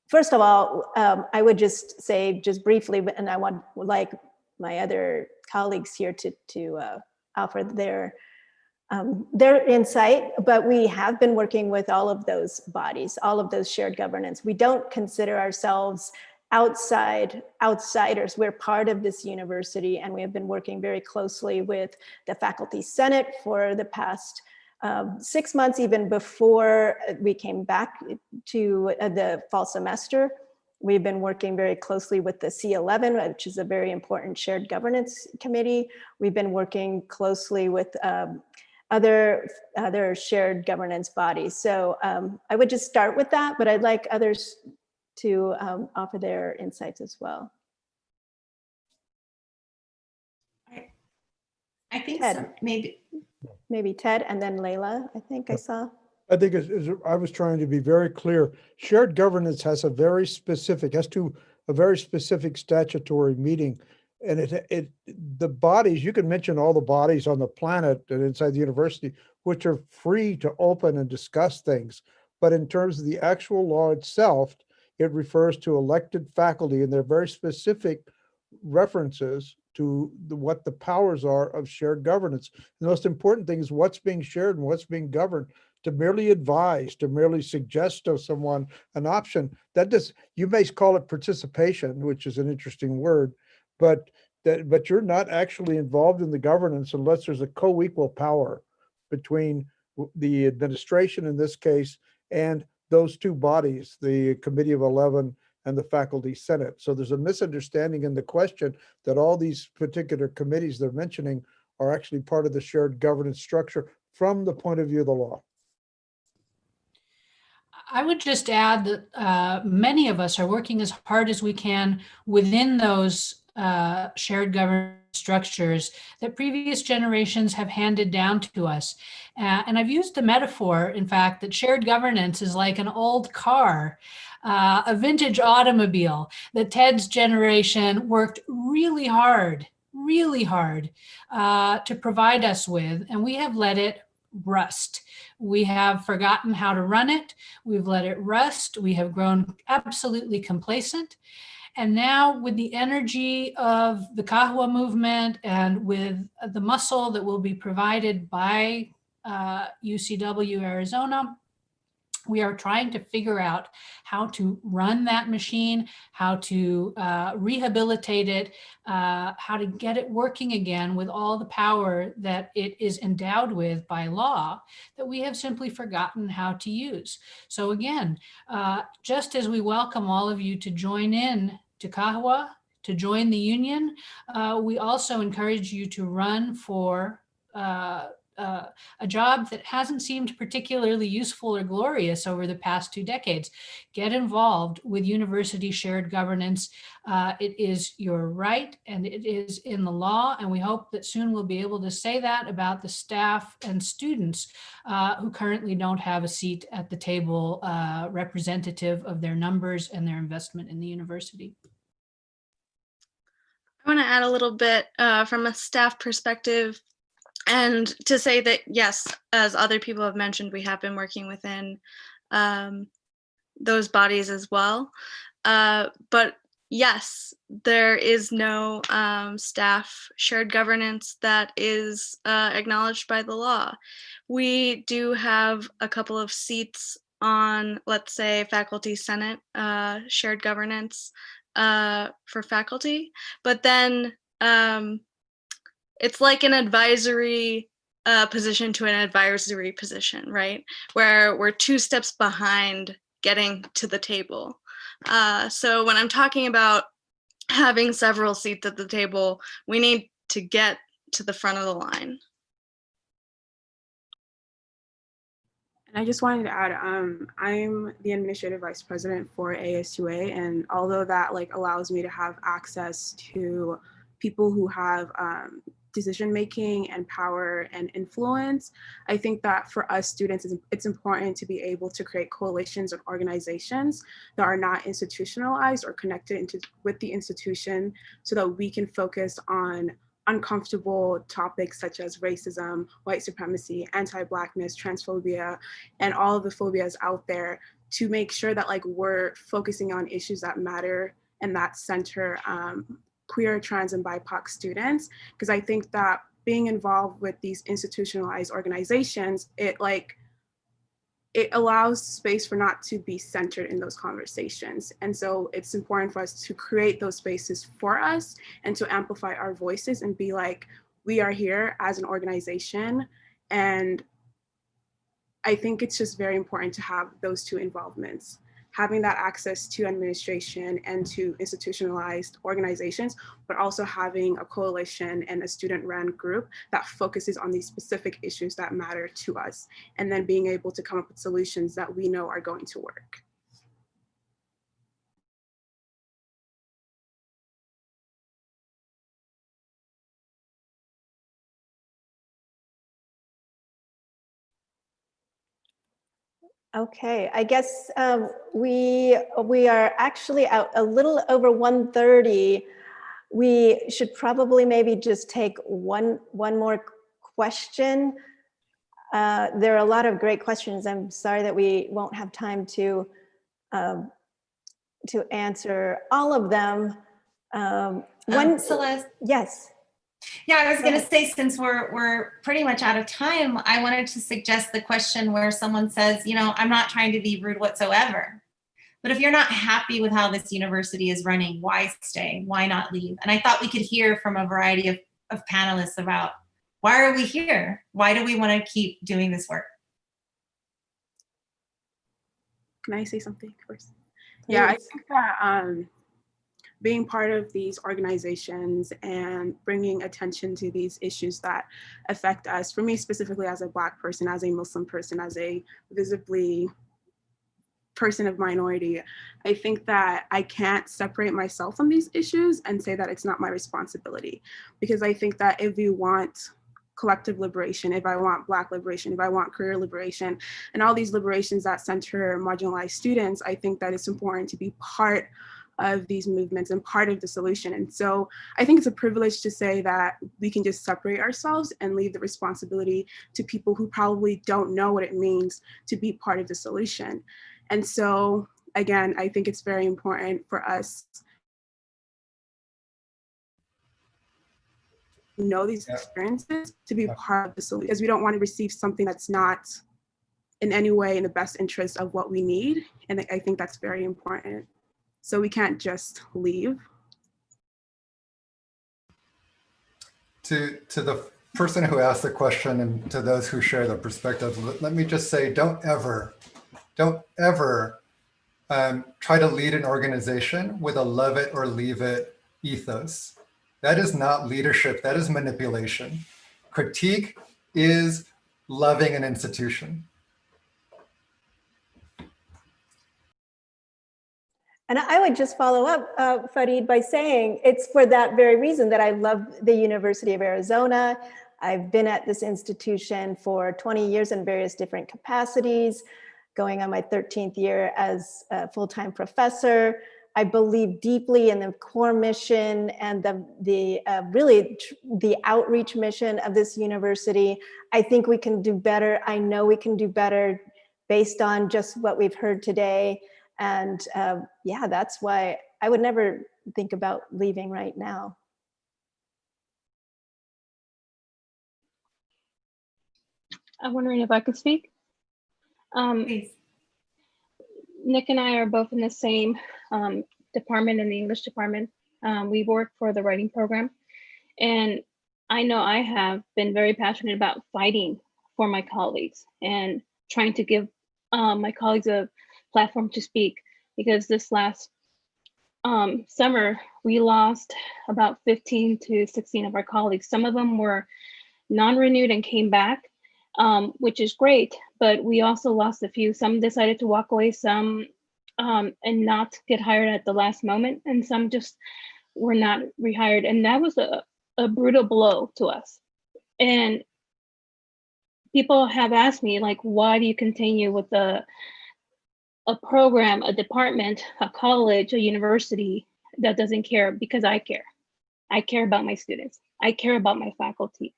First of all, I would just say, just briefly, and I would like my other colleagues here to offer their insight, but we have been working with all of those bodies, all of those shared governance. We don't consider ourselves outsiders. We're part of this university, and we have been working very closely with the Faculty Senate for the past 6 months, even before we came back to the fall semester. We've been working very closely with the C11, which is a very important shared governance committee. We've been working closely with other shared governance bodies. So I would just start with that, but I'd like others to offer their insights as well.
I think
Ted.
so, maybe
Ted, and then Layla, I think I saw.
I think I was trying to be very clear. Shared governance has a very specific statutory meeting. And the bodies, you can mention all the bodies on the planet and inside the university, which are free to open and discuss things. But in terms of the actual law itself, it refers to elected faculty, and they're very specific references to what the powers are of shared governance. The most important thing is what's being shared and what's being governed. To merely advise, to merely suggest to someone an option, you may call it participation, which is an interesting word, but you're not actually involved in the governance unless there's a co-equal power between the administration in this case and those two bodies, the Committee of 11 and the Faculty Senate. So there's a misunderstanding in the question that all these particular committees they're mentioning are actually part of the shared governance structure from the point of view of the law.
I would just add that many of us are working as hard as we can within those shared governance structures that previous generations have handed down to us. And I've used the metaphor, in fact, that shared governance is like an old car, a vintage automobile that Ted's generation worked really hard to provide us with, and we have let it rust. We have forgotten how to run it. We've let it rust. We have grown absolutely complacent. And now with the energy of the CAJUA movement and with the muscle that will be provided by UCW Arizona, we are trying to figure out how to run that machine, how to rehabilitate it, how to get it working again with all the power that it is endowed with by law that we have simply forgotten how to use. So again, just as we welcome all of you to join in to CAJUA, to join the union, we also encourage you to run for a job that hasn't seemed particularly useful or glorious over the past 2 decades. Get involved with university shared governance. It is your right and it is in the law. And we hope that soon we'll be able to say that about the staff and students who currently don't have a seat at the table representative of their numbers and their investment in the university.
I want to add a little bit from a staff perspective, and to say that, yes, as other people have mentioned, we have been working within those bodies as well. But yes, there is no staff shared governance that is acknowledged by the law. We do have a couple of seats on, let's say, Faculty Senate shared governance for faculty, but then it's like an advisory position to an advisory position, right? Where we're 2 steps behind getting to the table. So when I'm talking about having several seats at the table, we need to get to the front of the line.
And I just wanted to add, I'm the administrative vice president for ASUA, and although that like allows me to have access to people who have decision making and power and influence, I think that for us students, it's important to be able to create coalitions of organizations that are not institutionalized or connected with the institution, so that we can focus on uncomfortable topics such as racism, white supremacy, anti-Blackness, transphobia, and all of the phobias out there, to make sure that like we're focusing on issues that matter and that center queer, trans, and BIPOC students. Because I think that being involved with these institutionalized organizations, it allows space for not to be centered in those conversations. And so it's important for us to create those spaces for us and to amplify our voices and be like, we are here as an organization. And I think it's just very important to have those two involvements, having that access to administration and to institutionalized organizations, but also having a coalition and a student-run group that focuses on these specific issues that matter to us, and then being able to come up with solutions that we know are going to work.
Okay, I guess we are actually out a little over 1:30. We should probably maybe just take one more question. There are a lot of great questions. I'm sorry that we won't have time to answer all of them.
Celeste.
Yes.
Yeah, I was going to say, since we're pretty much out of time, I wanted to suggest the question where someone says, you know, I'm not trying to be rude whatsoever, but if you're not happy with how this university is running, why stay? Why not leave? And I thought we could hear from a variety of panelists about, why are we here? Why do we want to keep doing this work?
Can I say something first? Please. Yeah, I think that being part of these organizations and bringing attention to these issues that affect us, for me specifically as a Black person, as a Muslim person, as a visibly person of minority, I think that I can't separate myself from these issues and say that it's not my responsibility. Because I think that if we want collective liberation, if I want Black liberation, if I want career liberation, and all these liberations that center marginalized students, I think that it's important to be part of these movements and part of the solution. And so I think it's a privilege to say that we can just separate ourselves and leave the responsibility to people who probably don't know what it means to be part of the solution. And so again, I think it's very important for us to know these experiences, to be part of the solution, because we don't want to receive something that's not in any way in the best interest of what we need. And I think that's very important. So we can't just leave.
To the person who asked the question and to those who share the perspective, let me just say, don't ever try to lead an organization with a love it or leave it ethos. That is not leadership, that is manipulation. Critique is loving an institution.
And I would just follow up, Farid, by saying it's for that very reason that I love the University of Arizona. I've been at this institution for 20 years in various different capacities, going on my 13th year as a full-time professor. I believe deeply in the core mission and really the outreach mission of this university. I think we can do better. I know we can do better based on just what we've heard today. And yeah, that's why I would never think about leaving right now.
I'm wondering if I could speak.
Please.
Nick and I are both in the same department, in the English department. We work for the writing program. And I know I have been very passionate about fighting for my colleagues and trying to give my colleagues a platform to speak, because this last summer, we lost about 15 to 16 of our colleagues. Some of them were non-renewed and came back, which is great, but we also lost a few. Some decided to walk away, some and not get hired at the last moment, and some just were not rehired. And that was a brutal blow to us. And people have asked me, like, why do you continue with a program, a department, a college, a university that doesn't care? Because I care. I care about my students. I care about my faculty.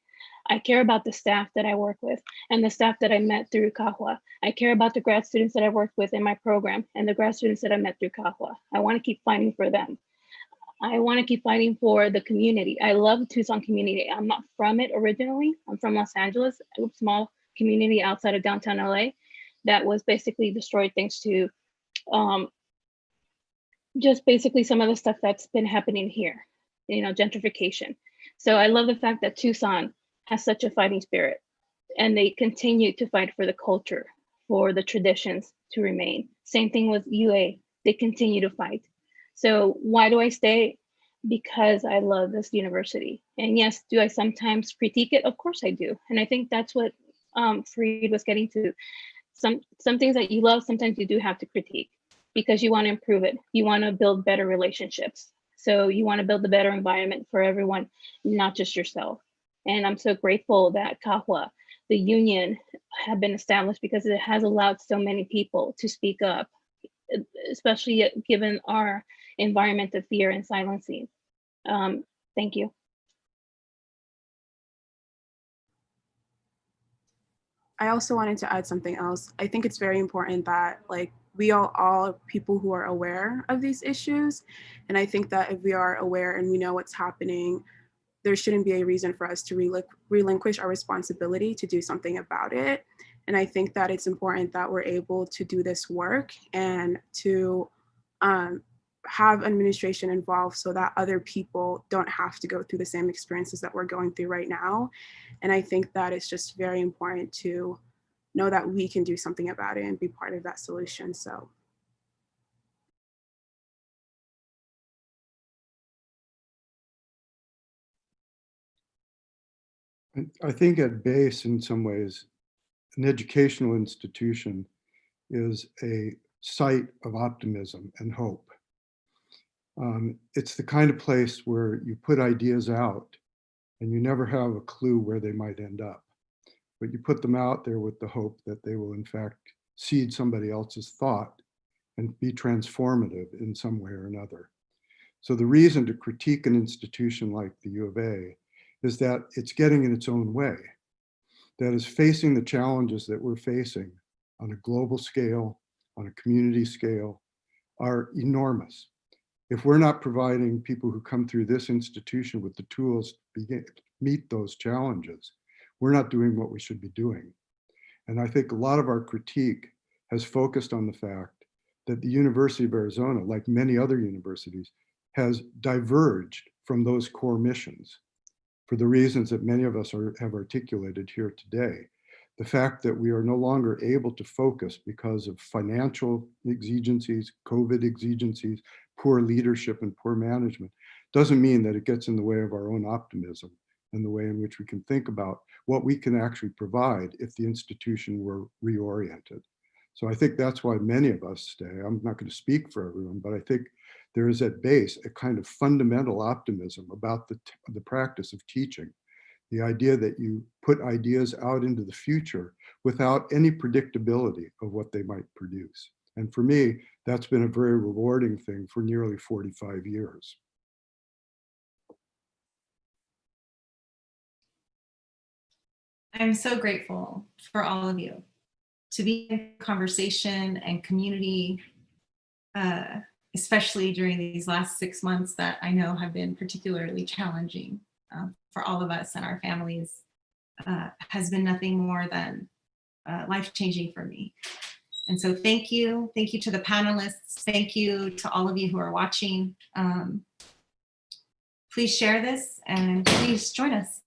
I care about the staff that I work with and the staff that I met through CAJUA. I care about the grad students that I worked with in my program and the grad students that I met through CAJUA. I want to keep fighting for them. I want to keep fighting for the community. I love Tucson community. I'm not from it originally. I'm from Los Angeles, a small community outside of downtown LA that was basically destroyed thanks to just basically some of the stuff that's been happening here, gentrification. So I love the fact that Tucson has such a fighting spirit, and they continue to fight for the culture, for the traditions to remain. Same thing with UA, they continue to fight. So why do I stay? Because I love this university. And yes, do I sometimes critique it? Of course I do. And I think that's what Freed was getting to. Some things that you love, sometimes you do have to critique because you want to improve it. You want to build better relationships. So you want to build a better environment for everyone, not just yourself. And I'm so grateful that CAJUA, the union, have been established because it has allowed so many people to speak up, especially given our environment of fear and silencing. Thank you.
I also wanted to add something else. I think it's very important that we all are people who are aware of these issues. And I think that if we are aware and we know what's happening, there shouldn't be a reason for us to relinquish our responsibility to do something about it. And I think that it's important that we're able to do this work and to have administration involved so that other people don't have to go through the same experiences that we're going through right now. And I think that it's just very important to know that we can do something about it and be part of that solution. So.
I think at base, in some ways, an educational institution is a site of optimism and hope. It's the kind of place where you put ideas out and you never have a clue where they might end up, but you put them out there with the hope that they will in fact seed somebody else's thought and be transformative in some way or another. So the reason to critique an institution like the U of A is that it's getting in its own way, that is facing the challenges that we're facing on a global scale, on a community scale, are enormous. If we're not providing people who come through this institution with the tools to meet those challenges, we're not doing what we should be doing. And I think a lot of our critique has focused on the fact that the University of Arizona, like many other universities, has diverged from those core missions for the reasons that many of us have articulated here today. The fact that we are no longer able to focus because of financial exigencies, COVID exigencies, poor leadership and poor management, doesn't mean that it gets in the way of our own optimism and the way in which we can think about what we can actually provide if the institution were reoriented. So I think that's why many of us stay. I'm not going to speak for everyone, but I think there is at base a kind of fundamental optimism about the practice of teaching. The idea that you put ideas out into the future without any predictability of what they might produce. And for me, that's been a very rewarding thing for nearly 45 years.
I'm so grateful for all of you to be in conversation and community, especially during these last 6 months that I know have been particularly challenging for all of us and our families, has been nothing more than life-changing for me. And so thank you. Thank you to the panelists. Thank you to all of you who are watching. Please share this and please join us.